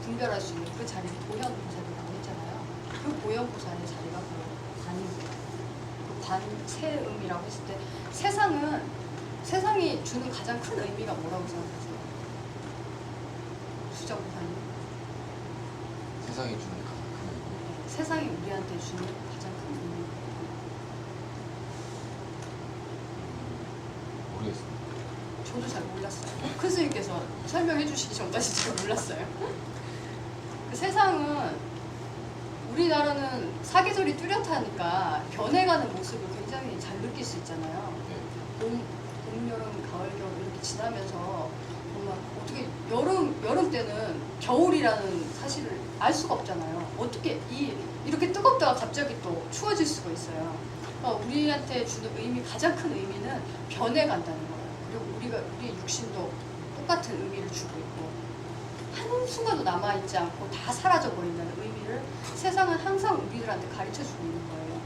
분별할 수 있는 그 자리에 도현 보살이라고 했잖아요. 그 도현 보살의 자리가 바로 관입니다. 그 관세음이라고 했을 때 세상이 주는 가장 큰 의미가 뭐라고 생각하세요? 수정 보살님. 세상이 주는 가장 큰 의미. 세상이 우리한테 주는 가장 큰 의미. 모르겠어요. 저도 잘 몰랐어요. 큰 스님께서 설명해 주시기 전까지 잘 몰랐어요. 그 세상은 우리나라는 사계절이 뚜렷하니까 변해가는 모습을 굉장히 잘 느낄 수 있잖아요. 네. 봄, 여름, 가을, 겨울 이렇게 지나면서 정말 어떻게 여름 때는 겨울이라는 사실을 알 수가 없잖아요. 어떻게 이렇게 뜨겁다가 갑자기 또 추워질 수가 있어요. 그러니까 우리한테 주는 가장 큰 의미는 변해간다는 거예요. 그리고 우리의 육신도 똑같은 의미를 주고 있고 한순간도 남아있지 않고 다 사라져버린다는 의미를 세상은 항상 우리들한테 가르쳐주고 있는 거예요.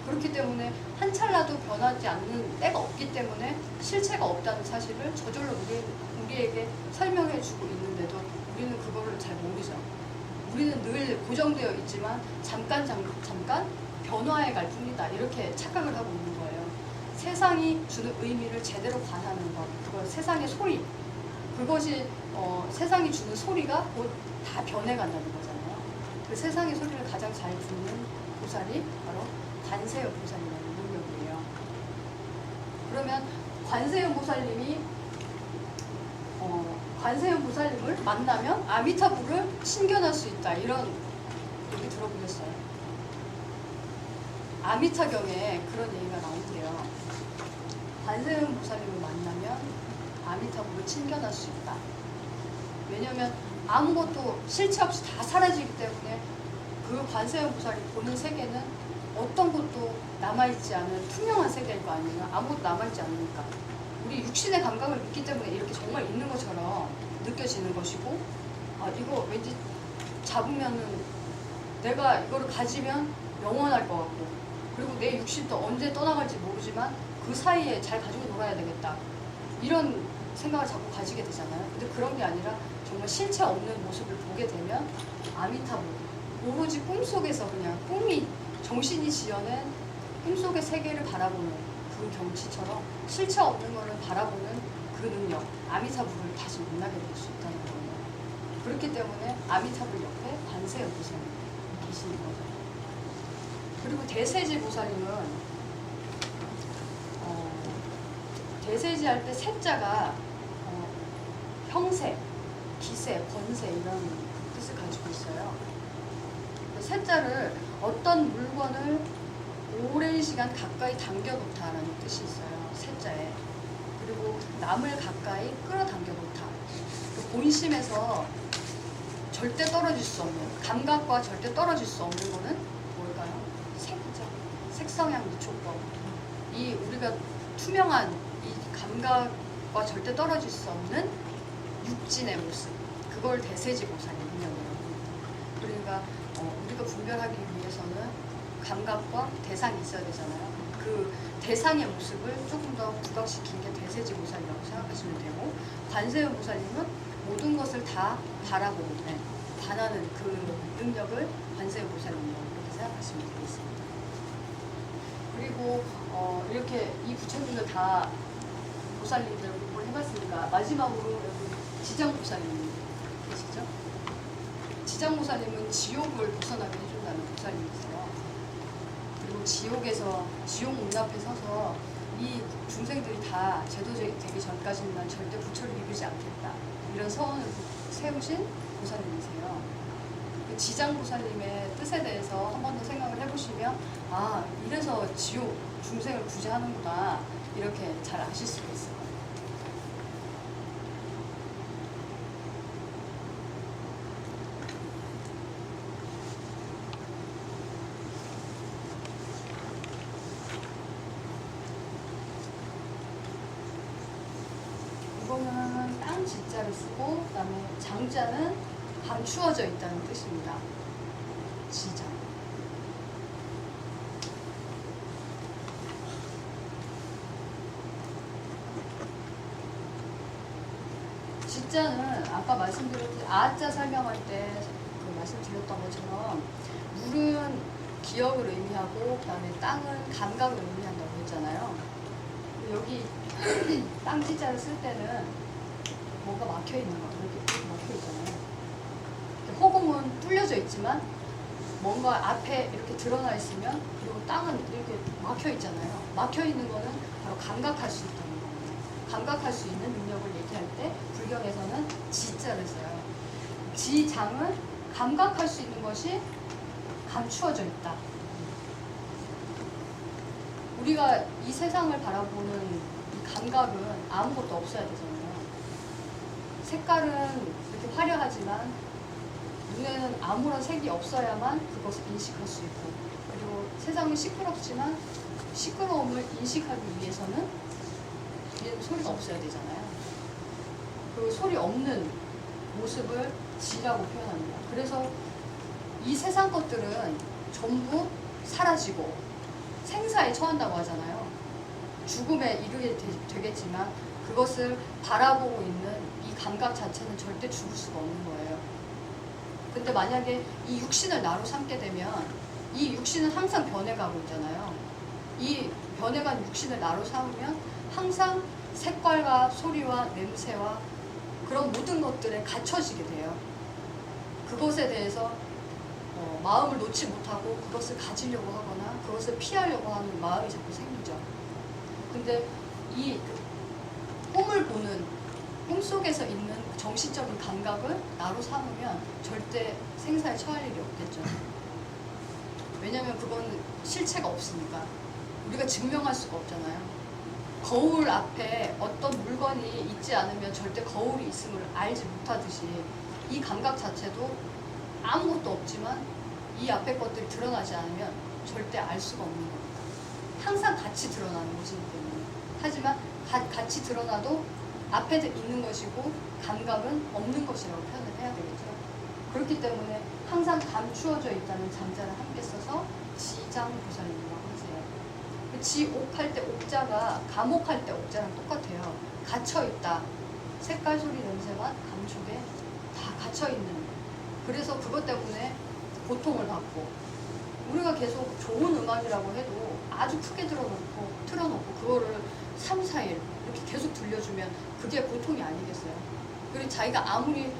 그렇기 때문에 한 찰나도 변하지 않는 때가 없기 때문에 실체가 없다는 사실을 저절로 우리에게 설명해주고 있는데도 우리는 그거를 잘 모르죠. 우리는 늘 고정되어 있지만 잠깐 변화해 갈 뿐이다 이렇게 착각을 하고 있는 거예요. 세상이 주는 의미를 제대로 관하는 것, 그걸 세상의 소리, 그것이 세상이 주는 소리가 곧 다 변해간다는 거잖아요. 그 세상의 소리를 가장 잘 듣는 보살이 바로 관세음 보살이라는 능력이에요. 그러면 관세음 보살님이 관세음 보살님을 만나면 아미타불을 신견할 수 있다 이런 얘기 들어보셨어요? 아미타경에 그런 얘기가 나온대요. 관세음 보살님을 만나면 아미타불을 친견할 수 있다. 왜냐하면 아무것도 실체 없이 다 사라지기 때문에 그 관세음 보살이 보는 세계는 어떤 것도 남아있지 않은 투명한 세계일 거 아니에요. 아무것도 남아있지 않으니까. 우리 육신의 감각을 믿기 때문에 이렇게 정말 있는 것처럼 느껴지는 것이고, 이거 왠지 잡으면은 내가 이거를 가지면 영원할 것 같고, 그리고 내 육신도 언제 떠나갈지 모르지만 그 사이에 잘 가지고 놀아야 되겠다. 이런 생각을 자꾸 가지게 되잖아요. 근데 그런 게 아니라 정말 실체 없는 모습을 보게 되면 아미타불, 오로지 꿈속에서 그냥 정신이 지어낸 꿈속의 세계를 바라보는 그 경치처럼 실체 없는 것을 바라보는 그 능력, 아미타불을 다시 만나게 될 수 있다는 거예요. 그렇기 때문에 아미타불 옆에 관세음 보살님이 계시는 거죠. 그리고 대세지 보살님은 대세지 할 때 세자가 형세, 기세, 권세 이런 뜻을 가지고 있어요. 세자를 어떤 물건을 오랜 시간 가까이 당겨놓다라는 뜻이 있어요. 세자에. 그리고 남을 가까이 끌어당겨놓다. 그 본심에서 절대 떨어질 수 없는, 감각과 절대 떨어질 수 없는 거는 뭘까요? 색자, 색성향 미촉법. 이 우리가 투명한 이 감각과 절대 떨어질 수 없는 육진의 모습. 그걸 대세지 보살이 능력이라고 합니다. 그러니까 우리가 분별하기 위해서는 감각과 대상이 있어야 되잖아요. 그 대상의 모습을 조금 더 부각시킨 게 대세지 보살이라고 생각하시면 되고, 관세음 보살님은 모든 것을 다 바라보는, 관하는 그 능력을 관세음 보살님이라고 이렇게 생각하시면 되겠습니다. 그리고 이렇게 이 부처님들 다 보살님들 공부를 해봤으니까 마지막으로 여기 지장보살님 계시죠? 지장보살님은 지옥을 벗어나게 해준다는 보살님이세요. 그리고 지옥에서 지옥 문 앞에 서서 이 중생들이 다 제도되기 전까지는 난 절대 부처를 믿지 않겠다 이런 서원을 세우신 보살님이세요. 그 지장보살님의 뜻에 대해서 한 번 더 생각을 해보시면 이래서 지옥 중생을 구제하는구나 이렇게 잘 아실 수가 있어요. 이거는 땅 지자를 쓰고 그다음에 장자는 감추어져 있다는 뜻입니다. 지자. 지자는 아까 말씀드렸듯이 아자 설명할 때 그 말씀드렸던 것처럼 물은 기억을 의미하고 그다음에 땅은 감각을 의미한다고 했잖아요. 여기 땅 지자를 쓸 때는 뭔가 막혀 있는 거 이렇게 막혀 있잖아요. 허공은 뚫려져 있지만 뭔가 앞에 이렇게 드러나 있으면, 그리고 땅은 이렇게 막혀 있잖아요. 막혀 있는 거는 바로 감각할 수 있다는 거예요. 감각할 수 있는 능력을 얘기할 때 불경에서는 지자를 써요. 지장은 감각할 수 있는 것이 감추어져 있다. 우리가 이 세상을 바라보는 이 감각은 아무것도 없어야 되잖아요. 색깔은 이렇게 화려하지만 눈에는 아무런 색이 없어야만 그것을 인식할 수 있고, 그리고 세상은 시끄럽지만 시끄러움을 인식하기 위해서는 뒤에는 소리가 없어야 되잖아요. 그 소리 없는 모습을 지라고 표현합니다. 그래서 이 세상 것들은 전부 사라지고 생사에 처한다고 하잖아요. 죽음에 이르게 되겠지만 그것을 바라보고 있는 이 감각 자체는 절대 죽을 수가 없는 거예요. 근데 만약에 이 육신을 나로 삼게 되면 이 육신은 항상 변해가고 있잖아요. 이 변해간 육신을 나로 삼으면 항상 색깔과 소리와 냄새와 그런 모든 것들에 갇혀지게 돼요. 그것에 대해서 마음을 놓지 못하고 그것을 가지려고 하거나 그것을 피하려고 하는 마음이 자꾸 생기죠. 근데 이 꿈을 보는, 꿈속에서 있는 정신적인 감각을 나로 삼으면 절대 생사에 처할 일이 없겠죠. 왜냐면 그건 실체가 없으니까. 우리가 증명할 수가 없잖아요. 거울 앞에 어떤 물건이 있지 않으면 절대 거울이 있음을 알지 못하듯이 이 감각 자체도 아무것도 없지만 이 앞에 것들이 드러나지 않으면 절대 알 수가 없는 겁니다. 항상 같이 드러나는 것이기 때문에. 하지만 같이 드러나도 앞에 있는 것이고 감각은 없는 것이라고 표현을 해야 되겠죠. 그렇기 때문에 항상 감추어져 있다는 잠자를 함께 써서 지장보살님이라고 하세요. 지옥할 때 옥자가 감옥할 때 옥자랑 똑같아요. 갇혀있다. 색깔, 소리, 냄새만 감촉에 다 갇혀있는. 그래서 그것 때문에 고통을 받고, 우리가 계속 좋은 음악이라고 해도 아주 크게 틀어놓고 그거를 3, 4일 이렇게 계속 들려주면 그게 고통이 아니겠어요. 그리고 자기가 아무리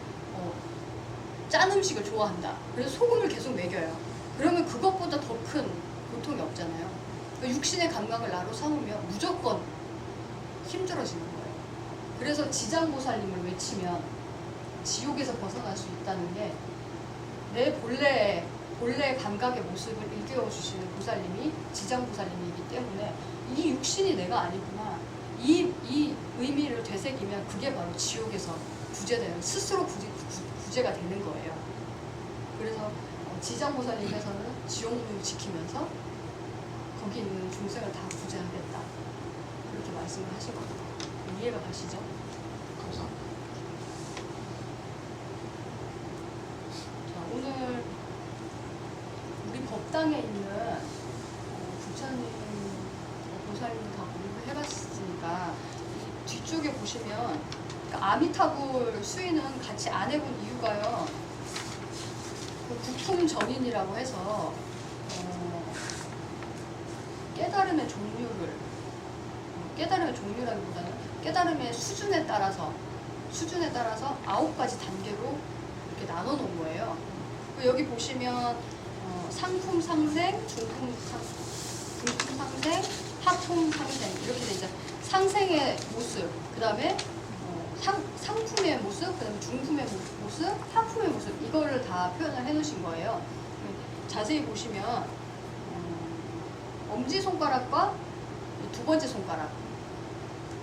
짠 음식을 좋아한다. 그래서 소금을 계속 먹여요. 그러면 그것보다 더 큰 고통이 없잖아요. 그러니까 육신의 감각을 나로 삼으면 무조건 힘들어지는 거예요. 그래서 지장보살님을 외치면 지옥에서 벗어날 수 있다는 게 내 본래 감각의 모습을 일깨워 주시는 보살님이 지장보살님이기 때문에 이 육신이 내가 아니구나. 이 의미를 되새기면 그게 바로 지옥에서 구제되는, 스스로 구제가 되는 거예요. 그래서 지장보살님께서는 지옥문을 지키면서 거기 있는 중생을 다 구제하겠다. 그렇게 말씀을 하시거든요. 이해가 가시죠? 감사합니다. 자, 오늘 우리 법당에 있는 부처님, 보살님 다 공부를 해봤으니까 뒤쪽에 보시면 그러니까 아미타불 수인은 같이 안 해본 이유가요. 그 부품 전인이라고 해서 깨달음의 종류라기보다는 깨달음의 수준에 따라서 9가지 단계로 이렇게 나눠 놓은 거예요. 여기 보시면 상품 상생, 중품 상생, 하품 상생 이렇게 돼 있죠. 상생의 모습, 그 다음에 상품의 모습, 그 다음에 중품의 모습, 하품의 모습, 이거를 다 표현을 해 놓으신 거예요. 자세히 보시면 엄지손가락과 두 번째 손가락,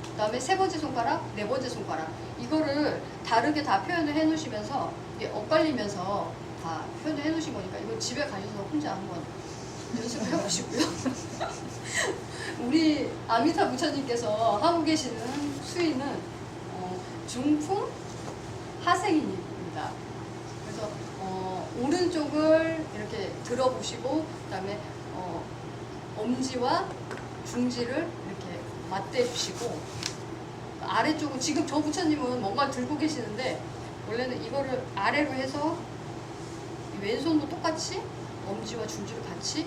그 다음에 세 번째 손가락, 네 번째 손가락, 이거를 다르게 다 표현을 해 놓으시면서 이게 엇갈리면서 다 표현을 해 놓으신 거니까 이거 집에 가셔서 혼자 한번 연습을 해보시고요. 우리 아미타 부처님께서 하고 계시는 수위는 중품 하생인입니다. 그래서 오른쪽을 이렇게 들어보시고 그다음에 엄지와 중지를 이렇게 맞대 주시고 아래쪽은 지금 저 부처님은 뭔가 들고 계시는데 원래는 이거를 아래로 해서 왼손도 똑같이 엄지와 중지를 같이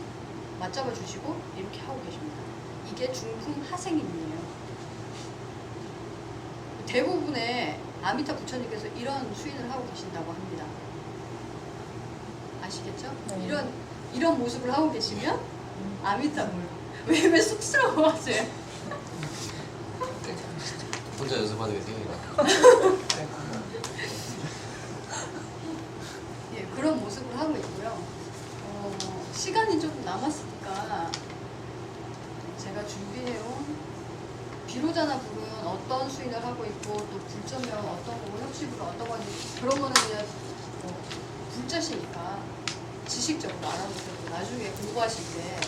맞잡아 주시고 이렇게 하고 계십니다. 이게 중품 하생인이에요. 대부분의 아미타 부처님께서 이런 수인을 하고 계신다고 합니다. 아시겠죠? 네. 이런 모습을 하고 계시면 아미타불. 왜 쑥스러워하세요? 혼자 연습하는 게 생각이 나. 예, 그런 모습을 하고 있고요. 시간이 조금 남았으니까 제가 준비해온 비로자나 불은 어떤 수인을 하고 있고 또 불전면 어떤 거고 협시불은 어떤 건지 그런 거는 그냥 불자시니까 지식적으로 알아보셔도 나중에 공부하실 때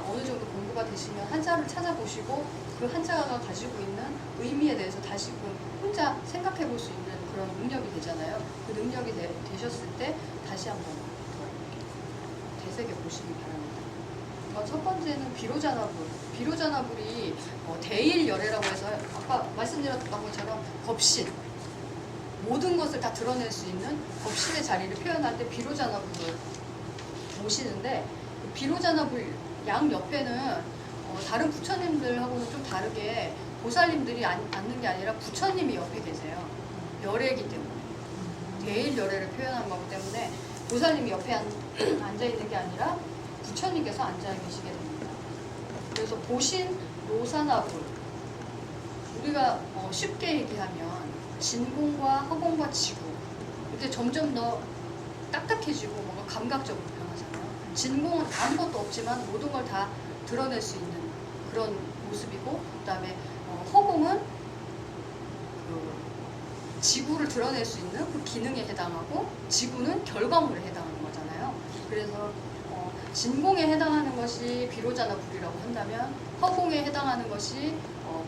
어느 정도 공부가 되시면 한자를 찾아보시고 그 한자가 가지고 있는 의미에 대해서 다시금 혼자 생각해 볼 수 있는 그런 능력이 되잖아요. 그 능력이 되셨을 때 다시 한번 더 되새겨 보시기 바랍니다. 첫 번째는 비로자나불. 비로자나불이 대일열애라고 해서 아까 말씀드렸던 것처럼 법신, 모든 것을 다 드러낼 수 있는 법신의 자리를 표현할 때 비로자나불을 모시는데 그 비로자나불 양 옆에는 다른 부처님들하고는 좀 다르게 보살님들이 앉는 게 아니라 부처님이 옆에 계세요. 열애이기 때문에 대일열애를 표현한 거기 때문에 보살님이 옆에 앉아있는 게 아니라 부처님께서 앉아 계시게 됩니다. 그래서 보신 노사나불, 우리가 쉽게 얘기하면 진공과 허공과 지구, 이렇게 점점 더 딱딱해지고 뭔가 감각적으로 변하잖아요. 진공은 아무것도 없지만 모든 걸 다 드러낼 수 있는 그런 모습이고, 그 다음에 허공은 그 지구를 드러낼 수 있는 그 기능에 해당하고, 지구는 결과물에 해당하는 거잖아요. 그래서 진공에 해당하는 것이 비로자나불이라고 한다면 허공에 해당하는 것이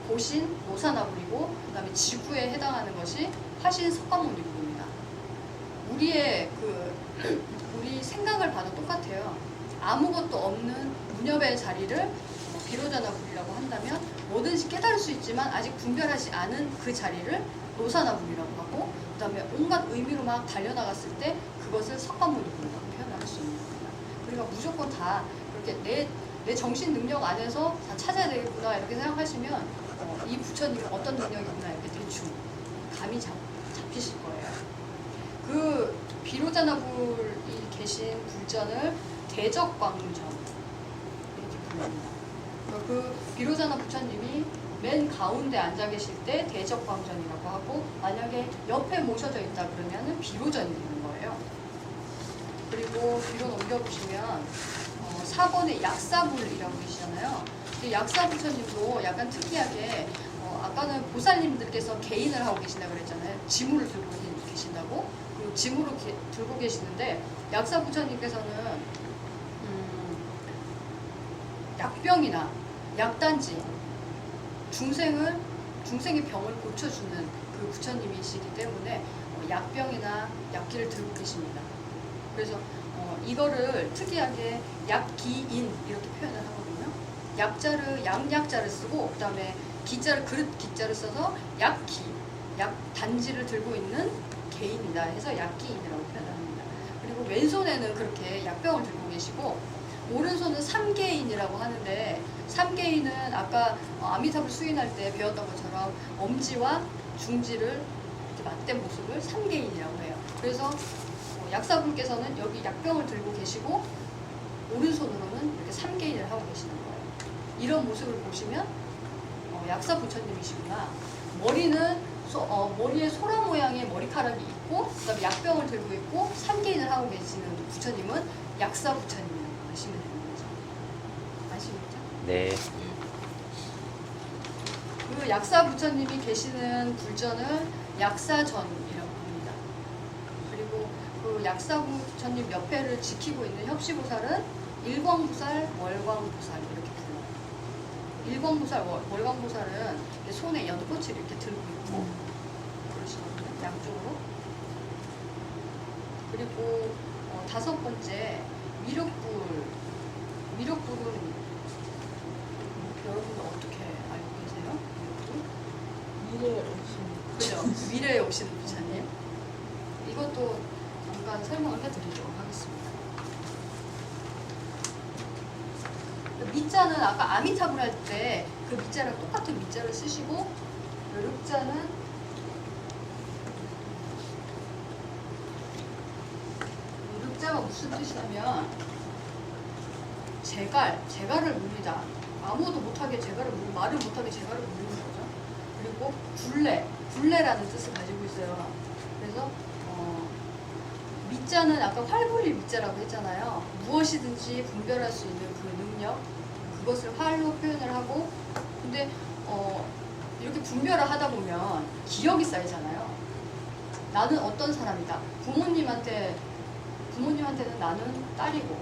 보신 노사나불이고, 그 다음에 지구에 해당하는 것이 화신 석가모니불입니다. 우리 생각을 봐도 똑같아요. 아무것도 없는 무념의 자리를 비로자나불이라고 한다면 뭐든지 깨달을 수 있지만 아직 분별하지 않은 그 자리를 노사나불이라고 하고, 그 다음에 온갖 의미로 막 달려나갔을 때 그것을 석가모니불이라고 표현할 수 있는 겁니다. 우리가 무조건 다 그렇게 내 정신 능력 안에서 다 찾아야 되겠구나 이렇게 생각하시면 이 부처님이 어떤 능력이구나 이렇게 대충 감이 잡히실 거예요. 그 비로자나불이 계신 불전을 대적광전 이렇게 부릅니다. 그 비로자나 부처님이 맨 가운데 앉아 계실 때 대적광전이라고 하고, 만약에 옆에 모셔져 있다 그러면은 비로전이 되는 거예요. 그리고 뒤로 넘겨보시면 4번에 약사불이라고 계시잖아요. 근데 약사부처님도 약간 특이하게 아까는 보살님들께서 개인을 하고 계신다고 그랬잖아요. 지무를 들고 계신다고. 그리고 지무를 들고 계시는데 약사부처님께서는 약병이나 약단지, 중생의 병을 고쳐주는 그 부처님이시기 때문에 약병이나 약기를 들고 계십니다. 그래서 이거를 특이하게 약기인 이렇게 표현을 하거든요. 약자를 양약자를 쓰고, 그 다음에 기자를 그릇 기자를 써서 약기, 약단지를 들고 있는 개인이다 해서 약기인이라고 표현합니다. 그리고 왼손에는 그렇게 약병을 들고 계시고, 오른손은 삼계인이라고 하는데, 삼계인은 아까 아미타불 수인할 때 배웠던 것처럼 엄지와 중지를 이렇게 맞댄 모습을 삼계인이라고 해요. 그래서 약사분께서는 여기 약병을 들고 계시고 오른손으로는 이렇게 삼계인을 하고 계시는 거예요. 이런 모습을 보시면 약사 부처님이시구나. 머리에 소라 모양의 머리카락이 있고, 그다음에 약병을 들고 있고 삼계인을 하고 계시는 부처님은 약사 부처님이라고 하시면 되는 거죠. 아시겠죠? 네. 그 약사 부처님이 계시는 불전을 약사전이라고 합니다. 그리고 그 약사 부처님 옆에를 지키고 있는 협시보살은 일광보살, 월광보살 이렇게 불러요. 일광보살, 월광보살은 손에 연꽃을 이렇게 들고 있고 그러시거든요. 양쪽으로. 그리고 5번째 미륵불은 여러분은 어떻게 알고 계세요? 미래에 오신 그죠? 미래에 오시는 부처님. 이것도 잠깐 설명을 해드리도록 하겠습니다. 미자는 아까 아미타불 할 때 그 미자랑 똑같은 미자를 쓰시고, 륵자는 륵자가 무슨 뜻이냐면 제갈을 물리다. 아무도 못하게 제갈을 물리고 말을 못하게 제갈을 물리는 거죠. 그리고 굴레라는 뜻을 가지고 있어요. 그래서 미자는 아까 활분리 미자라고 했잖아요. 무엇이든지 분별할 수 있는 그 능력, 그것을 활로 표현을 하고, 근데 이렇게 분별을 하다 보면 기억이 쌓이잖아요. 나는 어떤 사람이다. 부모님한테는 나는 딸이고,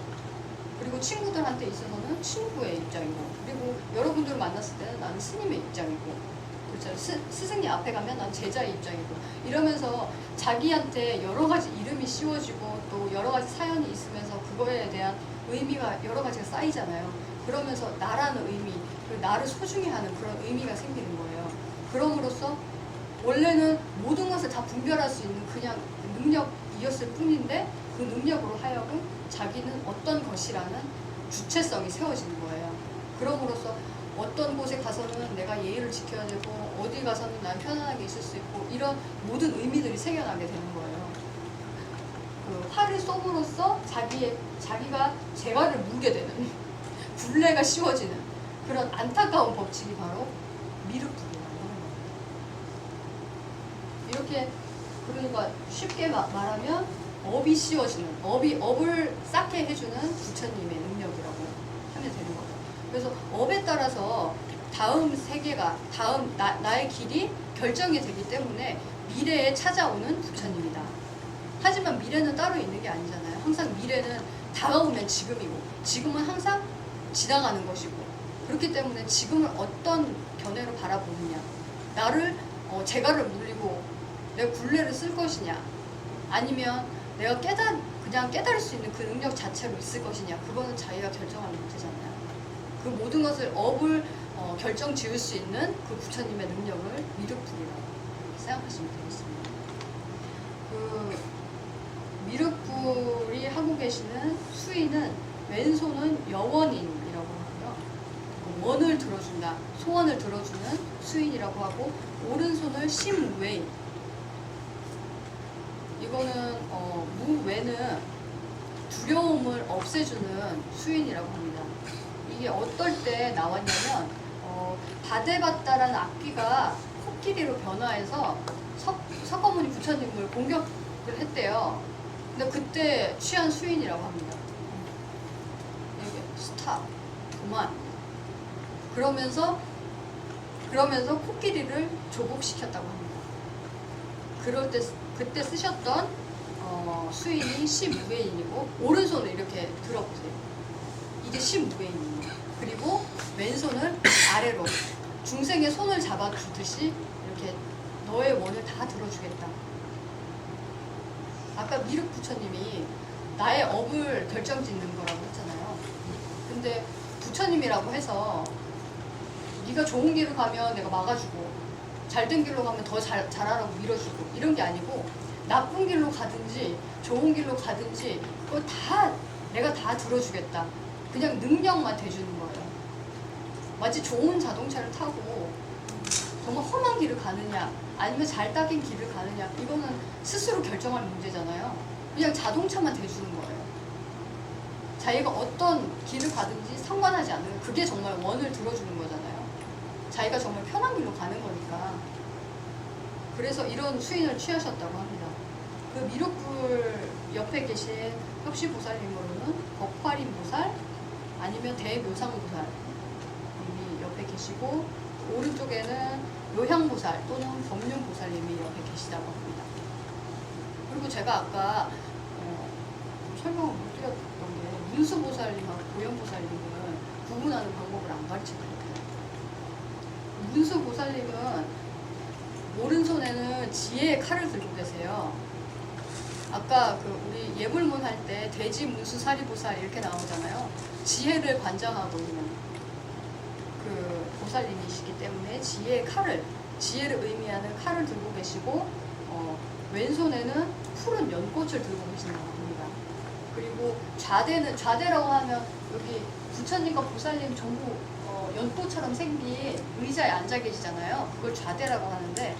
그리고 친구들한테 있어서는 친구의 입장이고, 그리고 여러분들을 만났을 때는 나는 스님의 입장이고, 그렇죠. 스승님 앞에 가면 난 제자의 입장이고, 이러면서 자기한테 여러 가지 이름이 씌워지고 또 여러 가지 사연이 있으면서 그거에 대한 의미가 여러 가지가 쌓이잖아요. 그러면서 나라는 의미, 그리고 나를 소중히 하는 그런 의미가 생기는 거예요. 그럼으로써 원래는 모든 것을 다 분별할 수 있는 그냥 능력이었을 뿐인데, 그 능력으로 하여금 자기는 어떤 것이라는 주체성이 세워지는 거예요. 그럼으로써 어떤 곳에 가서는 내가 예의를 지켜야 되고, 어디 가서는 난 편안하게 있을 수 있고, 이런 모든 의미들이 생겨나게 되는 거예요. 그 활을 쏘므로써 자기가 재갈을 물게 되는 굴레가 씌워지는 그런 안타까운 법칙이 바로 미륵불이라고 하는 거예요. 이렇게, 그러니까 쉽게 말하면 업이 씌워지는, 업을 쌓게 해주는 부처님의 능력이라고 하면 되는 거죠. 그래서 업에 따라서 다음 세계가, 나의 길이 결정이 되기 때문에 미래에 찾아오는 부처님이다. 하지만 미래는 따로 있는 게 아니잖아요. 항상 미래는 다가오면 지금이고, 지금은 항상 지나가는 것이고, 그렇기 때문에 지금을 어떤 견해로 바라보느냐, 나를 재갈을 물리고 내 굴레를 쓸 것이냐, 아니면 내가 그냥 깨달을 수 있는 그 능력 자체로 있을 것이냐, 그거는 자기가 결정하는 문제잖아요. 그 모든 것을 업을 결정 지을 수 있는 그 부처님의 능력을 미륵불이라고 생각하시면 되겠습니다. 그 미륵불이 하고 계시는 수인은 왼손은 여원인이라고 하고요. 원을 들어준다, 소원을 들어주는 수인이라고 하고, 오른손을 심무외인. 이거는 무외는 두려움을 없애주는 수인이라고 합니다. 이게 어떨 때 나왔냐면 바데바다라는 악귀가 코끼리로 변화해서 석가모니 부처님을 공격을 했대요. 근데 그때 취한 수인이라고 합니다. 이게 스탑, 그만. 그러면서 코끼리를 조국시켰다고 합니다. 그때 쓰셨던 수인이 심무외인이고, 오른손을 이렇게 들어보세요. 이게 심무외인이에요. 그리고 왼손을 아래로 중생의 손을 잡아주듯이 이렇게 너의 원을 다 들어주겠다. 아까 미륵 부처님이 나의 업을 결정짓는 거라고 했잖아요. 근데 부처님이라고 해서 네가 좋은 길을 가면 내가 막아주고, 잘된 길로 가면 더 잘하라고 밀어주고, 이런 게 아니고, 나쁜 길로 가든지 좋은 길로 가든지 그거 다 내가 다 들어주겠다. 그냥 능력만 대주는 거예요. 마치 좋은 자동차를 타고 정말 험한 길을 가느냐, 아니면 잘 닦인 길을 가느냐, 이거는 스스로 결정할 문제잖아요. 그냥 자동차만 대주는 거예요. 자기가 어떤 길을 가든지 상관하지 않는, 그게 정말 원을 들어주는 거잖아요. 자기가 정말 편한 길로 가는 거니까. 그래서 이런 수인을 취하셨다고 합니다. 그 미륵불 옆에 계신 혁시보살님으로는 법화림보살, 아니면 대묘상보살님이 옆에 계시고, 오른쪽에는 요향보살 또는 법륜보살님이 옆에 계시다고 합니다. 그리고 제가 아까 설명을 못 드렸던 게, 문수보살님하고 고현보살님은 구분하는 방법을 안 가르쳐드렸어요. 문수보살님은 오른손에는 지혜의 칼을 들고 계세요. 아까 우리 예불문 할 때 돼지, 문수, 사리보살 이렇게 나오잖아요. 지혜를 관장하고 있는 그 보살님이시기 때문에 지혜의 칼을, 지혜를 의미하는 칼을 들고 계시고, 왼손에는 푸른 연꽃을 들고 계신다고 합니다. 그리고 좌대라고 하면 여기 부처님과 보살님 전부 연꽃처럼 생긴 의자에 앉아 계시잖아요. 그걸 좌대라고 하는데,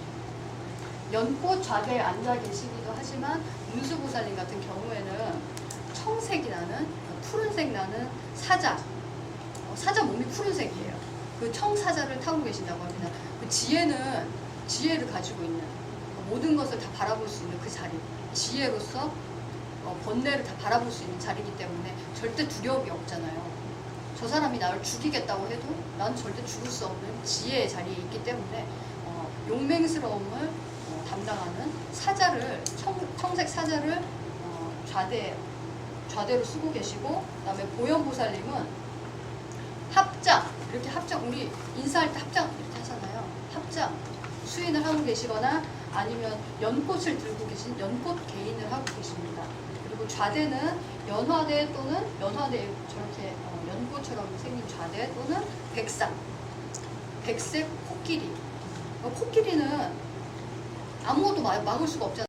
연꽃 좌대에 앉아 계시기도 하지만, 문수보살님 같은 경우에는 청색이 나는, 푸른색 나는 사자 몸이 푸른색이에요. 그 청사자를 타고 계신다고 합니다. 그 지혜는 지혜를 가지고 있는 모든 것을 다 바라볼 수 있는 그 자리, 지혜로서 번뇌를 다 바라볼 수 있는 자리이기 때문에 절대 두려움이 없잖아요. 저 사람이 나를 죽이겠다고 해도 난 절대 죽을 수 없는 지혜의 자리에 있기 때문에 용맹스러움을 담당하는 사자를 청색 사자를 좌대로 쓰고 계시고, 그다음에 보현보살님은 합장, 이렇게 합장, 우리 인사할 때 합장 이렇게 하잖아요. 합장 수인을 하고 계시거나 아니면 연꽃을 들고 계신 연꽃 개인을 하고 계십니다. 그리고 좌대는 연화대 또는 연화대 저렇게 연꽃처럼 생긴 좌대 또는 백상, 백색 코끼리. 코끼리는 아무것도 막을 수가 없잖아요.